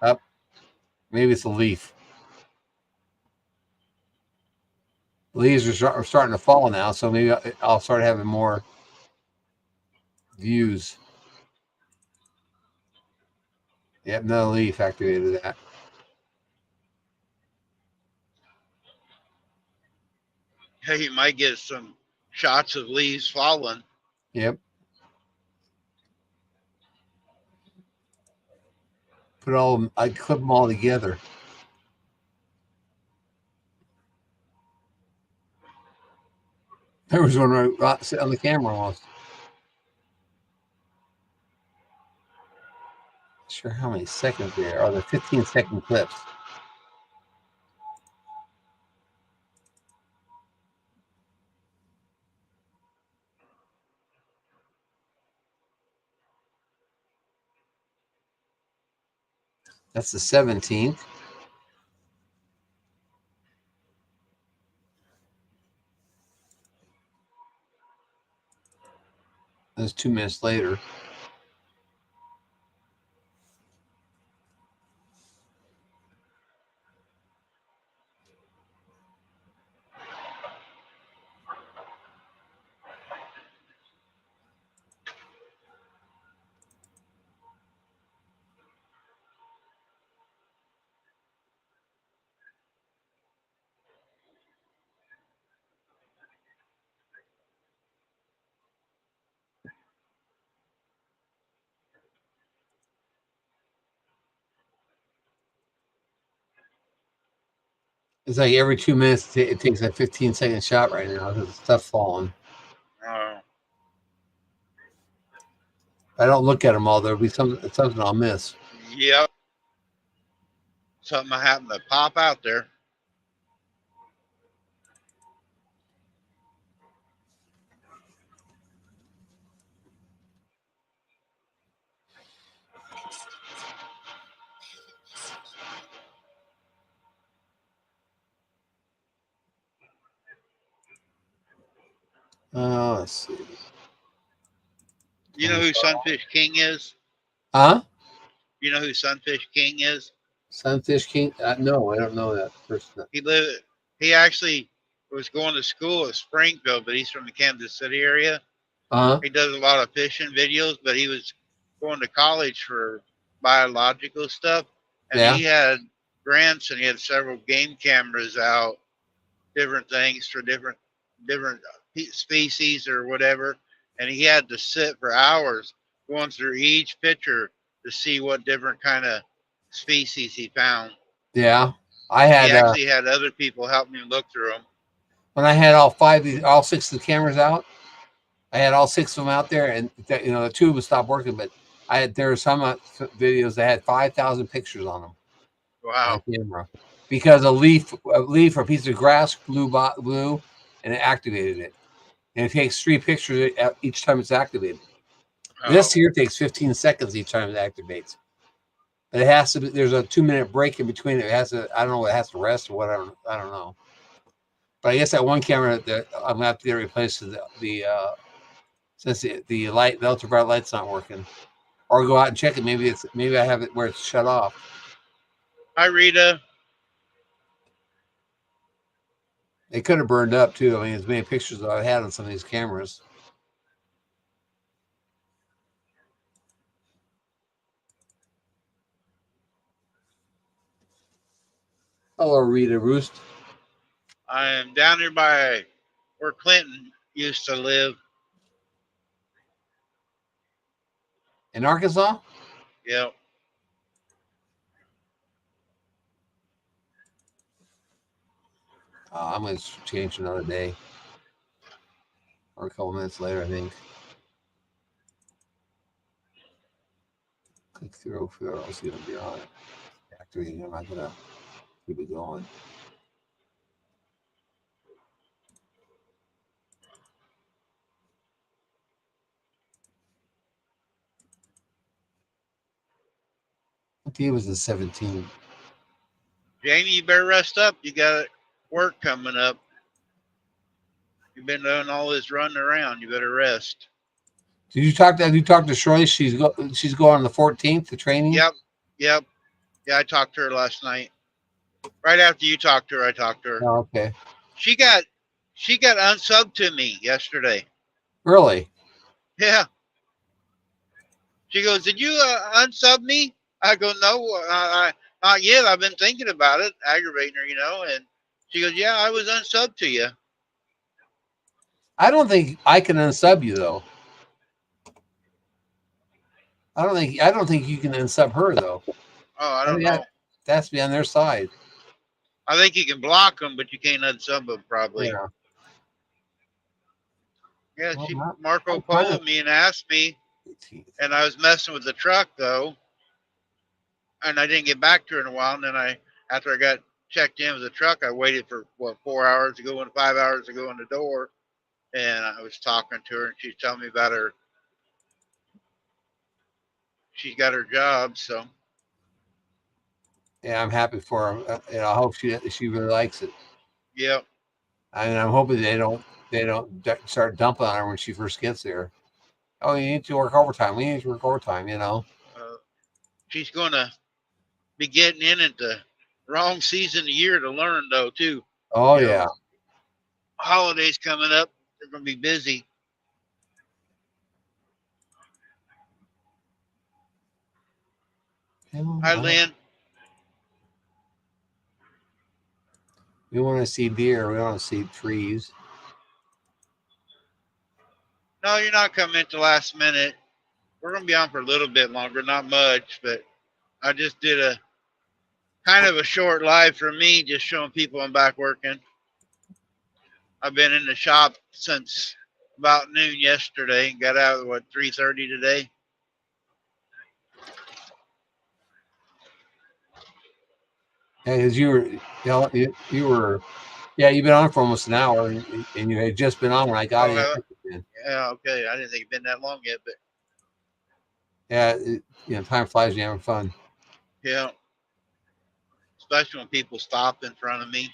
Up. Maybe it's a leaf. Leaves are starting to fall now, so maybe I'll start having more views. Yep, another leaf activated that. Hey, you might get some shots of leaves falling. Yep. I clip them all together. There was one right on the camera almost. Sure how many seconds there are. The 15-second clips. That's the 17th. That's 2 minutes later. It's like every 2 minutes it takes a 15-second shot right now. There's stuff falling. Oh, I don't look at them all. There'll be something I'll miss. yep. Something happened to pop out there. Let's see. You know who Sunfish King is? Huh? You know who Sunfish King is? Sunfish King? No, I don't know that person. He lived. He actually was going to school at Springfield, but he's from the Kansas City area. Uh-huh. He does a lot of fishing videos, but he was going to college for biological stuff, and Yeah. he had grants and he had several game cameras out, different things for different species or whatever, and he had to sit for hours going through each picture to see what different kind of species he found. Yeah. I He had actually had other people help me look through them. when I had all 6 of the cameras out, I had all 6 of them out there, and the 2 of them stopped working, but there were some videos that had 5,000 pictures on them on Wow. the camera because a leaf or a piece of grass blew, and it activated it. And it takes 3 pictures each time it's activated. This here takes 15 seconds each time it activates. But it has to be. There's a 2-minute break in between. It has to. I don't know. It has to rest or whatever. I don't know. But I guess that one camera that I'm gonna have to get replaced since the ultraviolet light's not working, or go out and check it. Maybe I have it where it's shut off. Hi, Rita. It could have burned up too. I mean, as many pictures that I've had on some of these cameras. Hello, Rita Roost. I am down here by where Clinton used to live. In Arkansas? Yep. I'm going to change another day. Or a couple minutes later, I think. Click through. I'll see if you're on it. Activating. I'm not going to keep it going. What day was the 17th? Jamie, you better rest up. You got work coming up. You've been doing all this running around. You better rest. Have you talked to Shirley? She's going on the 14th to training. Yep. Yeah, I talked to her last night. Right after you talked to her, I talked to her. Oh, okay. She got unsubbed to me yesterday. Really? Yeah. She goes, "Did you unsub me?" I go, "No, not yet. I've been thinking about it, aggravating her, And she goes, "Yeah, I was unsubbed to you." I don't think I can unsub you though. I don't think you can unsub her though. Oh, I don't know. That has to be on their side. I think you can block them, but you can't unsub them probably. Yeah. Yeah, well, Marco Polo'd me and asked me, and I was messing with the truck though, and I didn't get back to her in a while. And then after I got checked in with the truck, I waited for 4 hours to go in, 5 hours to go in the door, and I was talking to her, and she's telling me about her. She's got her job, so. Yeah, I'm happy for her. I hope she really likes it. Yep. And I'm hoping they don't start dumping on her when she first gets there. Oh, you need to work overtime. We need to work overtime. She's gonna be getting in at the wrong season of the year to learn, though, too. Oh yeah. Holidays coming up. They're gonna be busy. Hi, Lynn. We want to see deer. We want to see trees. No, you're not coming at the last minute. We're going to be on for a little bit longer, not much, but I just did Kind of a short live for me, just showing people I'm back working. I've been in the shop since about noon yesterday and got out at what 3:30 today. As you were, yeah, you've been on for almost an hour, and you had just been on when I got Oh, in. yeah, okay. I didn't think it'd been that long yet, but Yeah, time flies when you're having fun. yeah, especially when people stop in front of me.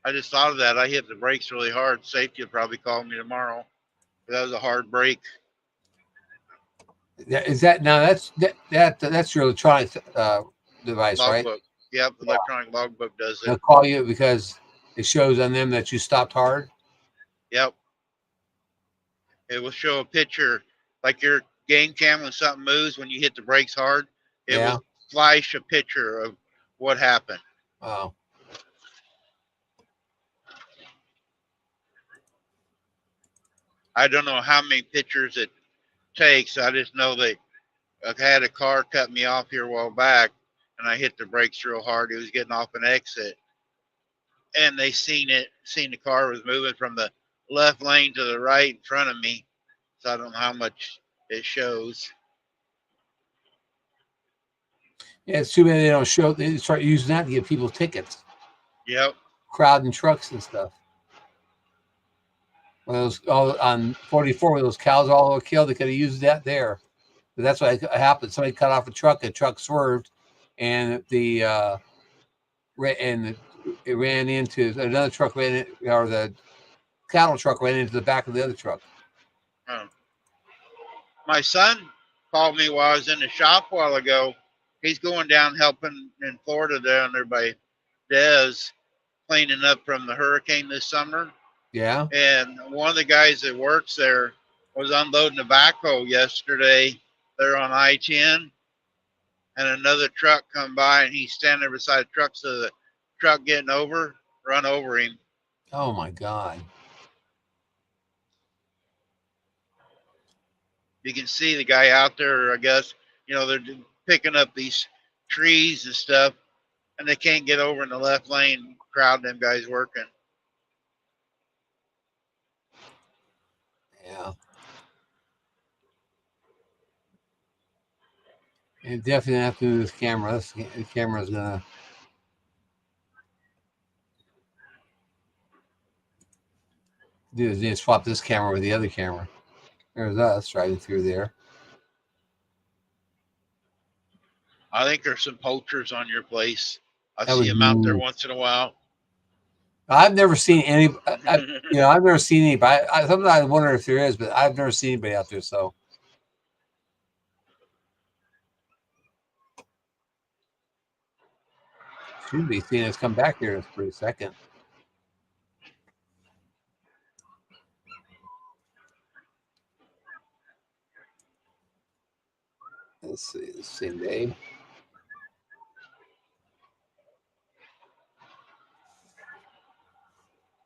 I just thought of that. I hit the brakes really hard. Safety will probably call me tomorrow. That was a hard break. Is that now? That's your electronic device, right? Logbook. Yep, electronic logbook does it. They'll call you because it shows on them that you stopped hard. Yep. It will show a picture like your game cam when something moves when you hit the brakes hard. It Yeah. will flash a picture of what happened. Oh. I don't know how many pictures it takes. I just know that I had a car cut me off here a while back, and I hit the brakes real hard. He was getting off an exit, and they seen the car was moving from the left lane to the right in front of me. So I don't know how much it shows. Yeah, it's too bad they don't show. They start using that to give people tickets. Yep. Crowding trucks and stuff. When those all on 44, where those cows all were killed, they could have used that there. But that's what happened. Somebody cut off a truck swerved, and it ran into another truck. Or the cattle truck ran into the back of the other truck. My son called me while I was in the shop a while ago. He's going down helping in Florida down there by Des, cleaning up from the hurricane this summer. Yeah. And one of the guys that works there was unloading a backhoe yesterday there on I-10, and another truck come by, and he's standing beside the truck, so the truck getting over, run over him. Oh my God. You can see the guy out there, I guess, they're picking up these trees and stuff, and they can't get over in the left lane, crowd them guys working. Yeah. And definitely have to do this camera. The camera's gonna. Do is just swap this camera with the other camera. There's us driving through there. I think there's some poachers on your place. I That see was them out there once in a while. I've never seen any. I've never seen anybody. Sometimes I wonder if there is, but I've never seen anybody out there. So should be seeing us come back here for a second. Let's see, the same day.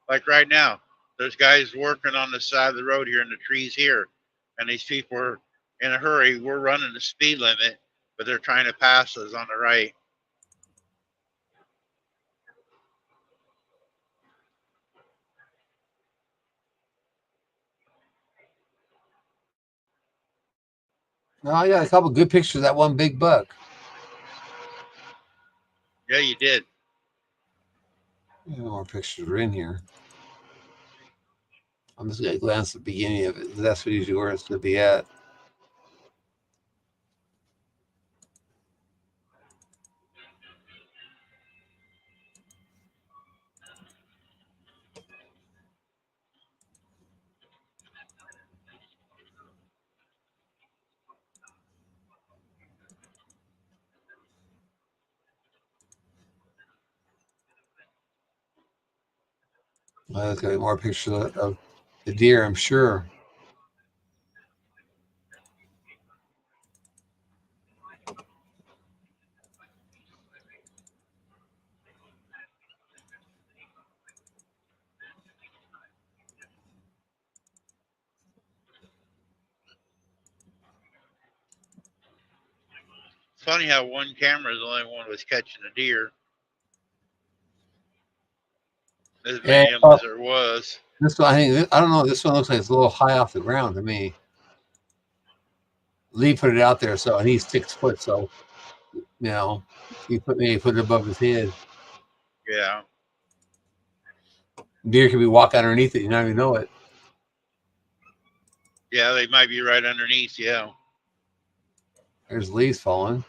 Like right now, there's guys working on the side of the road here in the trees here, and these people are in a hurry. We're running the speed limit, but they're trying to pass us on the right. No, I got a couple good pictures of that one big buck. Yeah, you did. More pictures are in here. I'm just gonna glance at the beginning of it. That's usually where it's gonna be at. There's gonna be more pictures of the deer, I'm sure. Funny how one camera is the only one was catching a deer. As Yeah. many of them as there was. This one, I don't know. This one looks like it's a little high off the ground to me. Lee put it out there, so and he's 6 foot, so he put it above his head. Yeah. Deer could be walking underneath it, you don't even know it. Yeah, they might be right underneath. Yeah. There's leaves falling.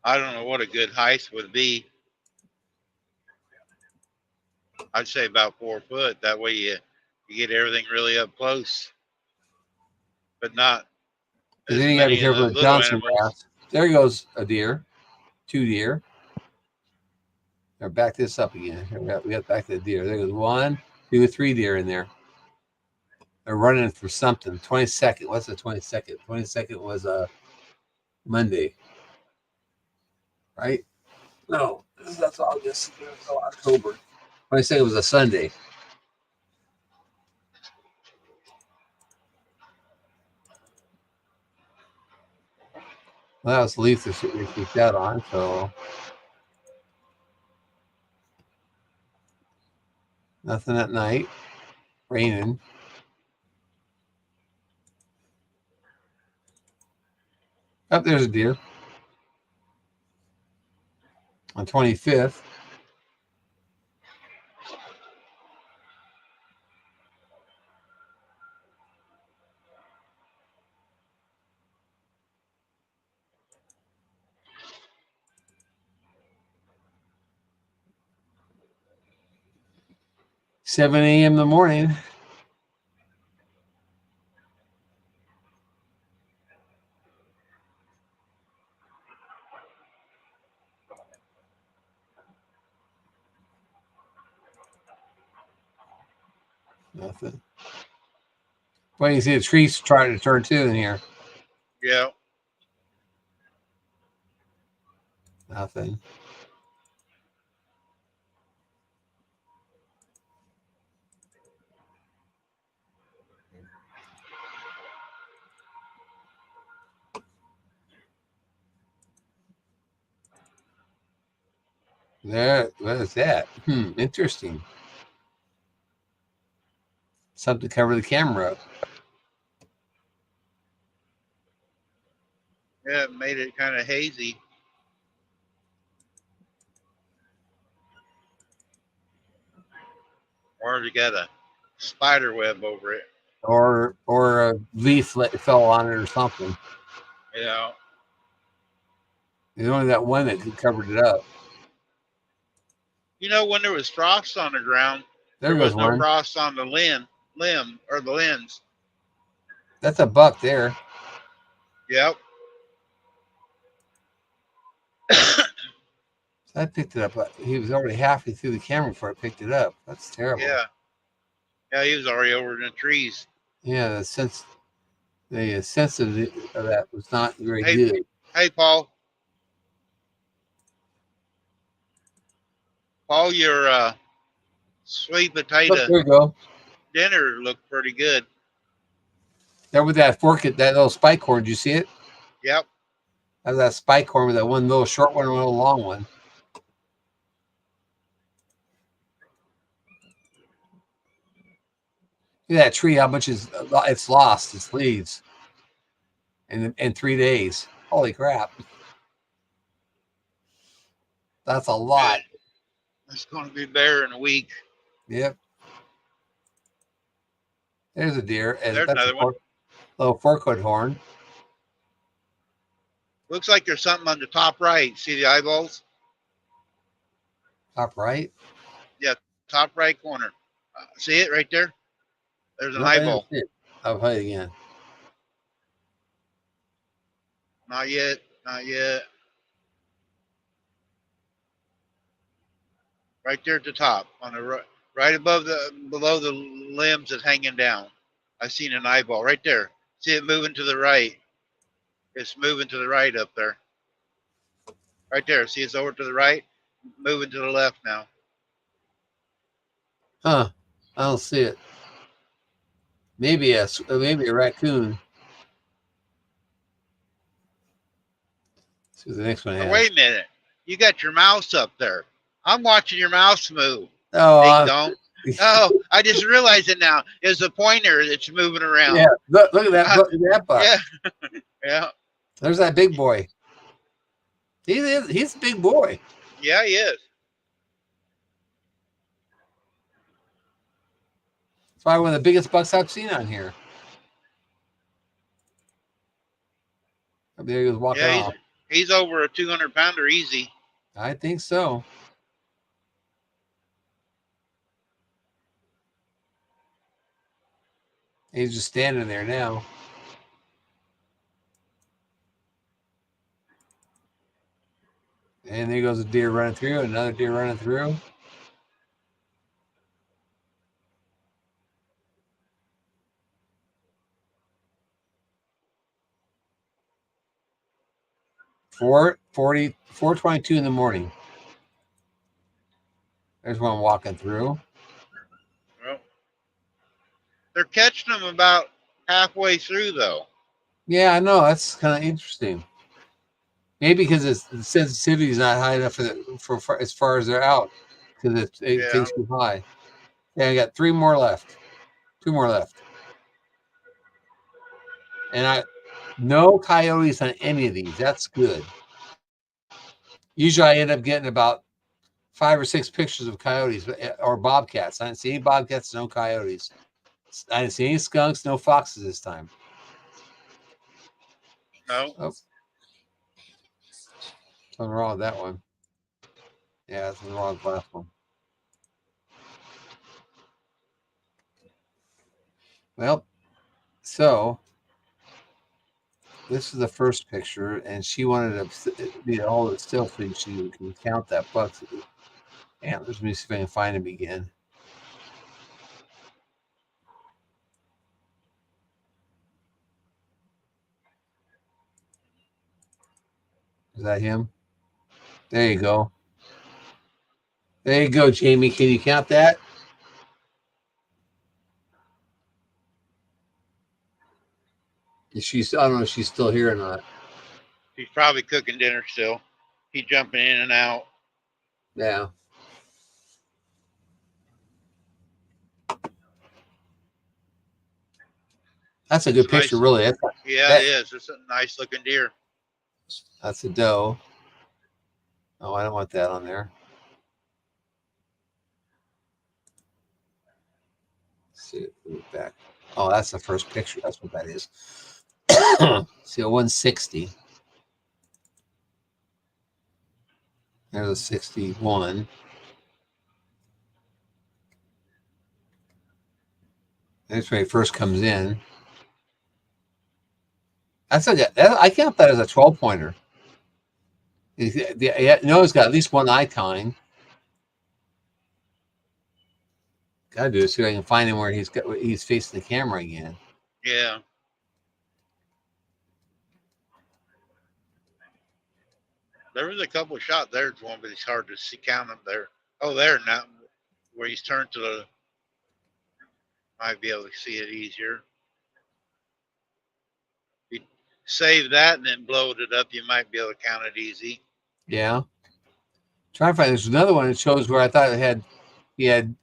I don't know what a good height would be. I'd say about 4 foot. That way you get everything really up close, but not And as then you got to be many of careful the of little Johnson animals. grass. There goes a deer, 2 deer. Now back this up again. Here we got back to the deer. There goes 1, 2, 3 deer in there. They're running for something. 22nd. What's the 22nd? 22nd was Monday, right? No, that's August. Oh, October. 22nd was a Sunday. Well, that was Leaf that we freaked out on. So nothing at night. Raining. Up there's a deer. On 25th. $7 a.m. in the morning. Nothing. Well, you see the trees trying to turn too in here. Yeah. Nothing. There, what is that? Interesting. Something to cover the camera up. Yeah, it made it kind of hazy. Or you got a spider web over it. Or a leaf fell on it or something. Yeah. There's only that one that covered it up. When there was frost on the ground, There there goes was no one. frost on the limb or the lens. That's a buck there. Yep. So I picked it up. He was already halfway through the camera before I picked it up. That's terrible. Yeah. Yeah, he was already over in the trees. Yeah, the sense of that was not very Hey, good. Hey, Paul. Paul, your sweet Look, potato there you go. dinner looked pretty good. There with that fork, that little spike horn. Did you see it? Yep. That's that spike horn with that one little short one and one little long one. Look at that tree, how much it's lost, its leaves in 3 days. Holy crap. That's a lot. It's going to be bare in a week. Yep. There's a deer. And There's that's another one. little forkwood horn. Looks like there's something on the top right. See the eyeballs? Top right? Yeah, top right corner. See it right there? There's an No, I eyeball. didn't see it. I'll play it again. Not yet. Not yet. Right there at the top, on the right below the limbs that's hanging down. I seen an eyeball right there. See it moving to the right. It's moving to the right up there. Right there. See it's over to the right, moving to the left now. Huh. I don't see it. Maybe a raccoon. See what the next one Oh, has. wait a minute. You got your mouse up there. I'm watching your mouse move. Oh, Ding dong. Oh, I just realized it now. It's a pointer that's moving around. yeah. Look at that. Look at that buck. Yeah. Yeah. There's that big boy. He's a big boy. Yeah, he is. It's probably one of the biggest bucks I've seen on here. There he goes walking off. He's over a 200-pounder easy. I think so. He's just standing there now. And there goes a deer running through, another deer running through. Four 4:22 in the morning. There's one walking through. Well, they're catching them about halfway through, though. Yeah, I know. That's kind of interesting. Maybe because the sensitivity is not high enough for as far as they're out, because it takes too high. Yeah, I got 3 more left. 2 more left. And no coyotes on any of these. That's good. Usually I end up getting about 5 or 6 pictures of coyotes or bobcats. I didn't see any bobcats, no coyotes. I didn't see any skunks, no foxes this time. No. Oh. Something wrong with that one. Yeah, something wrong with the last one. Well, so this is the first picture, and she wanted to be all the still so she can count that buck. Antlers. Let me see if I can find him again. Is that him? There you go. There you go, Jamie. Can you count that? I don't know if she's still here or not. He's probably cooking dinner still. He's jumping in and out. Yeah. That's a good picture, really. It is. It's a nice looking deer. That's a doe. Oh, I don't want that on there. Let's see, move back. Oh, that's the first picture. That's what that is. See, a 160. There's a 61. That's when he first comes in. I count that as a 12-pointer. He's got at least one eye tine. Gotta do this so I can find him where he's facing the camera again. Yeah. There was a couple of shots there, one, but it's hard to see count them there. Oh, there now, where he's turned to the. Might be able to see it easier. If you save that and then blow it up, you might be able to count it easy. Yeah. Trying to find there's another one that shows where I thought he had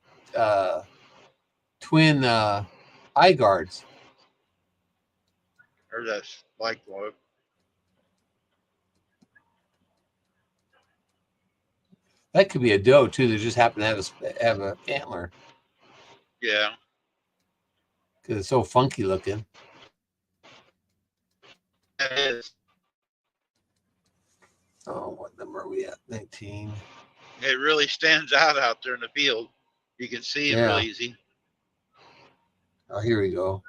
twin eye guards. Or that's like one. That could be a doe too. They just happen to have an antler. Yeah. Because it's so funky looking. It is. Oh, what number are we at? 19. It really stands out there in the field. You can see it real easy. Oh, here we go.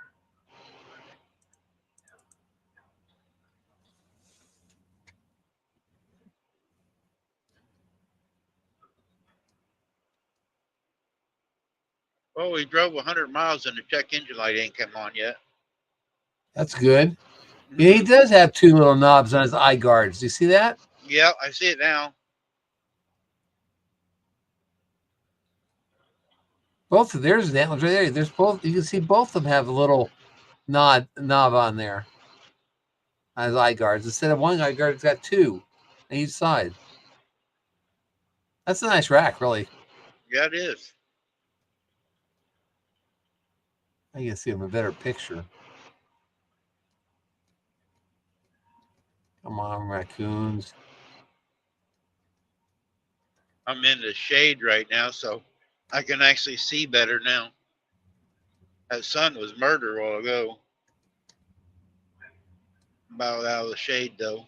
Well, we drove 100 miles and the check engine light ain't come on yet. That's good. Yeah, he does have 2 little knobs on his eye guards. Do you see that? Yeah, I see it now. Both of there's the antlers right there. There's both. You can see both of them have a little knob on there as eye guards. Instead of one eye guard, it's got two on each side. That's a nice rack, really. Yeah, it is. I can see them a better picture. Come on, raccoons. I'm in the shade right now, so I can actually see better now. That sun was murder a while ago. About out of the shade, though.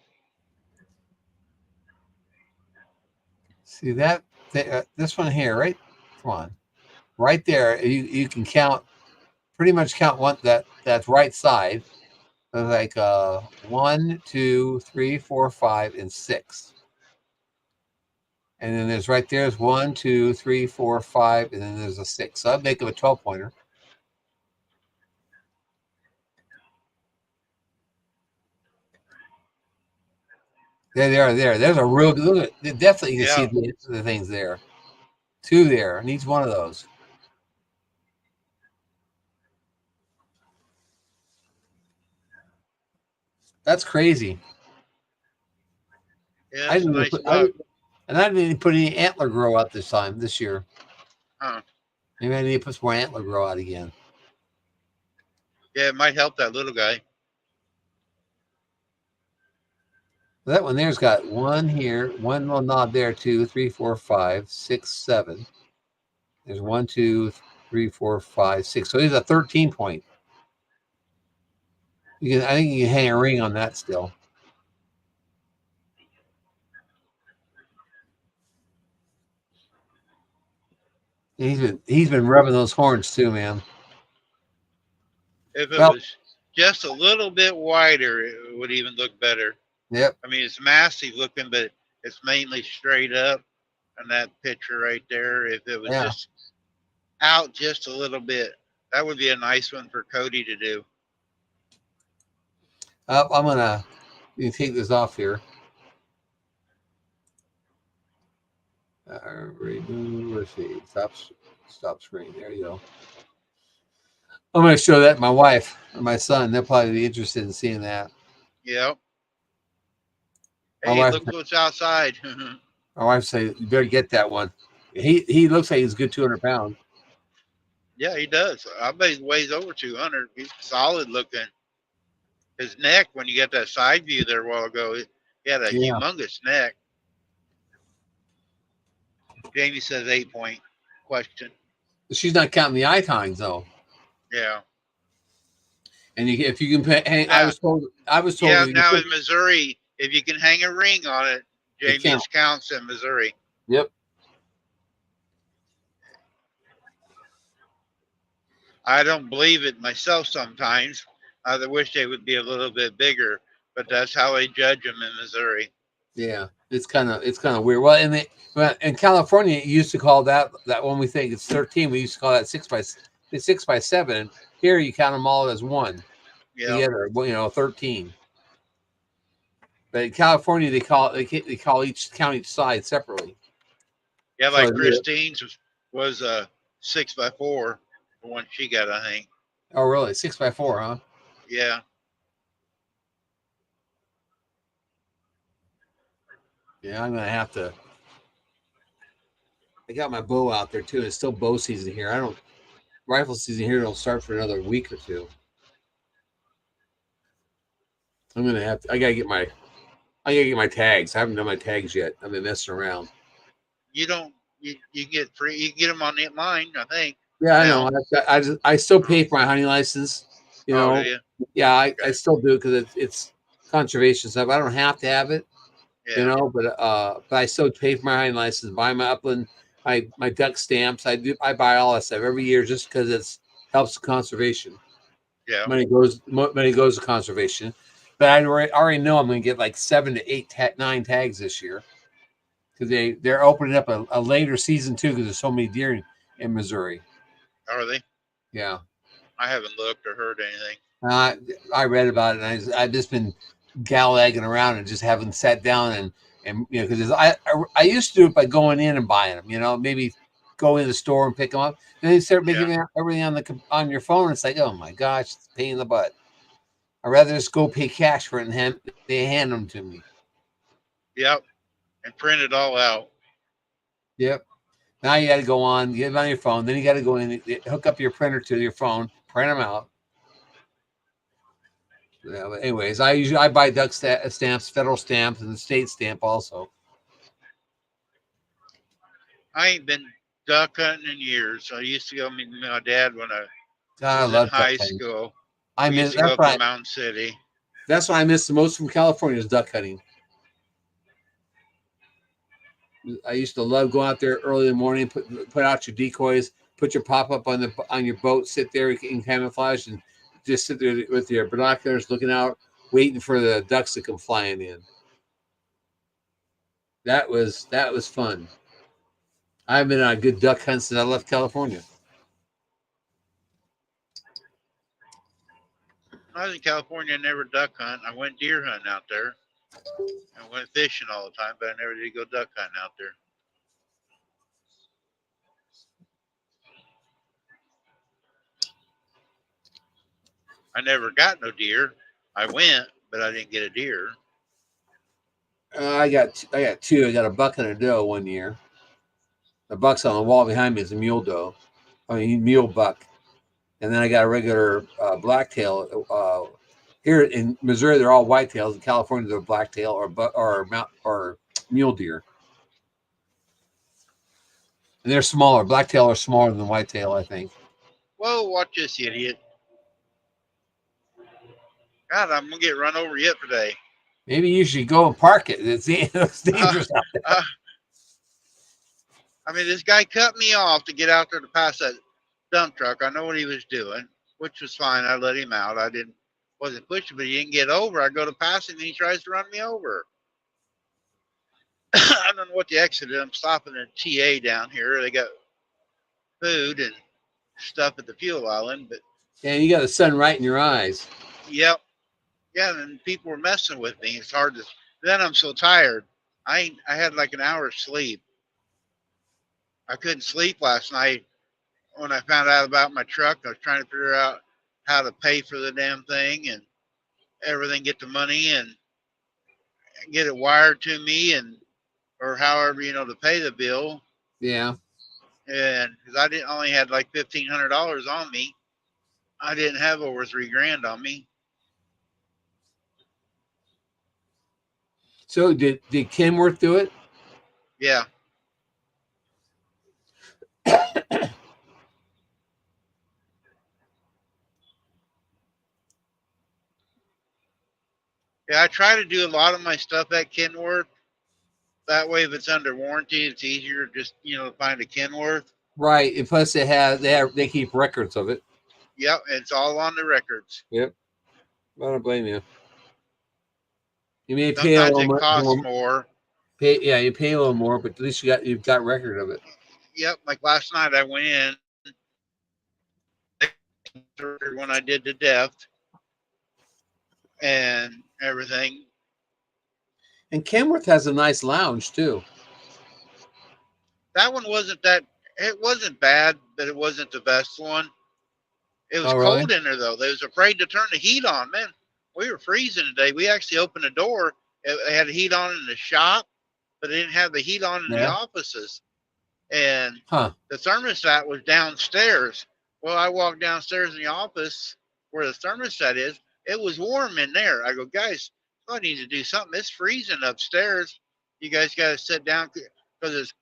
See that? This one here, right? Come on. Right there, you can count, pretty much count one that's right side. Like 1, 2, 3, 4, 5, and 6. And then there's right there's 1, 2, 3, 4, 5, and then there's a 6. So I'd make it a 12-pointer. There they are. There's a real good look. Definitely you can see the things there. 2 there. Needs one of those. That's crazy. Yeah, that's a nice buck. And I didn't even put any antler grow out this year. Huh. Maybe I need to put some more antler grow out again. Yeah, it might help that little guy. That one there's got 1 here, 1 little knob there, 2, 3, 4, 5, 6, 7. There's 1, 2, 3, 4, 5, 6. So he's a 13-point. I think you can hang a ring on that still. He's been rubbing those horns too, man. If it was just a little bit wider, it would even look better. Yep. I mean, it's massive looking, but it's mainly straight up. And that picture right there, if it was just out just a little bit, that would be a nice one for Cody to do. I'm gonna take this off here. Remove. Let's see. Stop screen. There you go. I'm gonna show that to my wife or my son. They'll probably be interested in seeing that. Yep. Hey, look what's outside. My wife say, "You better get that one." He looks like he's a good 200 pounds. Yeah, he does. I bet he weighs over 200. He's solid looking. His neck, when you get that side view there a while ago, he had a humongous neck. Jamie says 8-point question. She's not counting the eye tines though. Yeah. And if you can pay, I was told. Yeah. Now in Missouri, if you can hang a ring on it, Jamie's counts in Missouri. Yep. I don't believe it myself sometimes. I wish they would be a little bit bigger, but that's how they judge them in Missouri. Yeah, it's kind of weird. Well, in California, you used to call that one we think it's 13. We used to call that 6 by 7. Here, you count them all as one together. 13. But in California, they call count each side separately. Yeah, like Christine's was a 6 by 4 the one she got, I think. Oh, really? 6 by 4, huh? Yeah. Yeah, I'm gonna have to. I got my bow out there too. It's still bow season here. Rifle season here don't start for another week or two. I'm gonna have to. I gotta get my tags. I haven't done my tags yet. I've been messing around. You can get free. You can get them on the line, I think. Yeah, I know. I still pay for my hunting license. You know. Yeah, I still do because it's conservation stuff. I don't have to have it. Yeah. You know, but I still pay for my hunting license, buy my upland, my duck stamps. I buy all that stuff every year just because it helps conservation. Yeah, money goes to conservation. But I already know I'm going to get like 7 to 8, 9 tags this year because they're opening up a later season too because there's so many deer in Missouri. Are they? Yeah. I haven't looked or heard anything. I read about it and I've just been gallivanting around and just haven't sat down and because I used to do it by going in and buying them, maybe go in the store and pick them up. And they start making Yeah. everything on your phone. It's like, oh my gosh, it's a pain in the butt. I'd rather just go pay cash for it and they hand them to me. Yep. And print it all out. Yep. Now you got to go on, get it on your phone. Then you got to go in, hook up your printer to your phone, print them out. Yeah, but anyways, I buy duck stamps, federal stamps, and the state stamp also. I ain't been duck hunting in years. I used to go meet my dad when I God, I was in love high duck hunting. school. I We miss used to go that's up to what Mountain City. that's what I miss the most from California is duck hunting. I used to love going out there early in the morning, put out your decoys, put your pop up on your boat, sit there in camouflage, and just sit there with your binoculars, looking out, waiting for the ducks to come flying in. That was fun. I've been on a good duck hunt since I left California. I was in California, I never duck hunt. I went deer hunting out there. I went fishing all the time, but I never did go duck hunting out there. I never got no deer. I went, but I didn't get a deer. I got two. I got a buck and a doe one year. The buck's on the wall behind me is a mule doe. I mean mule buck, and then I got a regular blacktail. Here in Missouri, they're all whitetails. In California, they're blacktail or mule deer, and they're smaller. Blacktail are smaller than whitetail, I think. Whoa, watch this, idiot. God, I'm going to get run over yet today. Maybe you should go and park it. It's dangerous out there. I mean, this guy cut me off to get out there to pass that dump truck. I know what he was doing, which was fine. I let him out. Wasn't pushing, but he didn't get over. I go to pass him, and he tries to run me over. I don't know what the exit is. I'm stopping at TA down here. They got food and stuff at the fuel island, but And you got the sun right in your eyes. yep. Yeah, and people were messing with me. It's hard to. Then I'm so tired. I had like an hour's sleep. I couldn't sleep last night when I found out about my truck. I was trying to figure out how to pay for the damn thing and everything, get the money and get it wired to me, and or however to pay the bill. Yeah. And because I didn't only had like $1,500 on me, I didn't have over $3,000 on me. So did Kenworth do it? Yeah. Yeah, I try to do a lot of my stuff at Kenworth. That way, if it's under warranty, it's easier just to find a Kenworth. Right. And plus they keep records of it. Yep, it's all on the records. Yep. I don't blame you. You may pay Sometimes it costs more. You pay a little more, but at least you've got record of it. Yep, like last night I went in when I did the depth and everything. And Kenworth has a nice lounge too. That one wasn't it wasn't bad, but it wasn't the best one. It was really? cold in there though. They was afraid to turn the heat on. Man, we were freezing today. We actually opened the door. It had the heat on in the shop, but it didn't have the heat on in the offices. And the thermostat was downstairs. Well, I walked downstairs in the office where the thermostat is. It was warm in there. I go, guys, I need to do something. It's freezing upstairs. You guys got to sit down because it's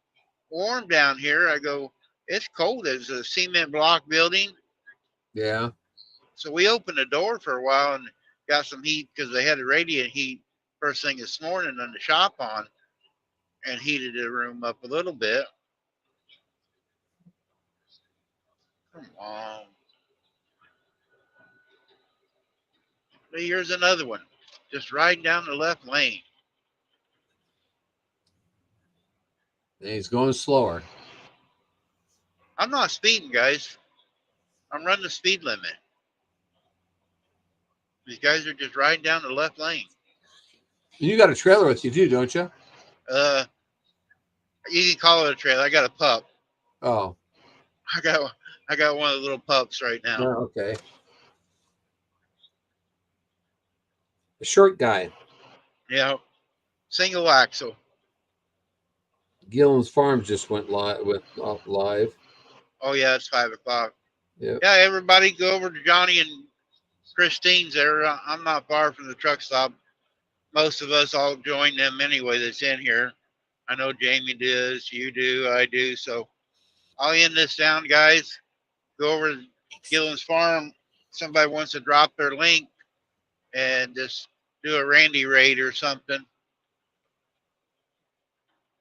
warm down here. I go, it's cold. It's a cement block building. Yeah. So we opened the door for a while and got some heat because they had the radiant heat first thing this morning in the shop on and heated the room up a little bit. Come on. But here's another one. Just riding down the left lane. And he's going slower. I'm not speeding, guys. I'm running the speed limit. These guys are just riding down the left lane. You got a trailer with you too, don't you? You can call it a trailer. I got a pup. Oh, I got one of the little pups right now. oh, okay. A short guy. Yeah, single axle. Gillen's Farms just went live. Oh yeah, it's 5 o'clock. Yep. Yeah, everybody go over to Johnny and Christine's there. I'm not far from the truck stop. Most of us all join them anyway that's in here. I know Jamie does, you do, I do. So I'll end this down, guys. Go over to Gillen's Farm. Somebody wants to drop their link and just do a Randy raid or something.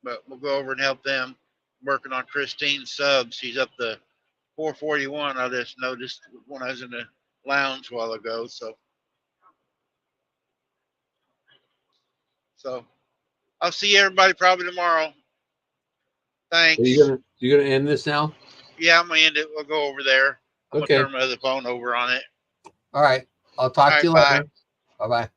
But we'll go over and help them. Working on Christine's subs. She's up to 441. I just noticed when I was in the lounge a while ago. So I'll see everybody probably tomorrow. Thanks. Are you gonna end this now? Yeah, I'm gonna end it. We'll go over there. I'm Okay. gonna turn my other phone over on it. All right. I'll talk to you All right, later. Bye bye.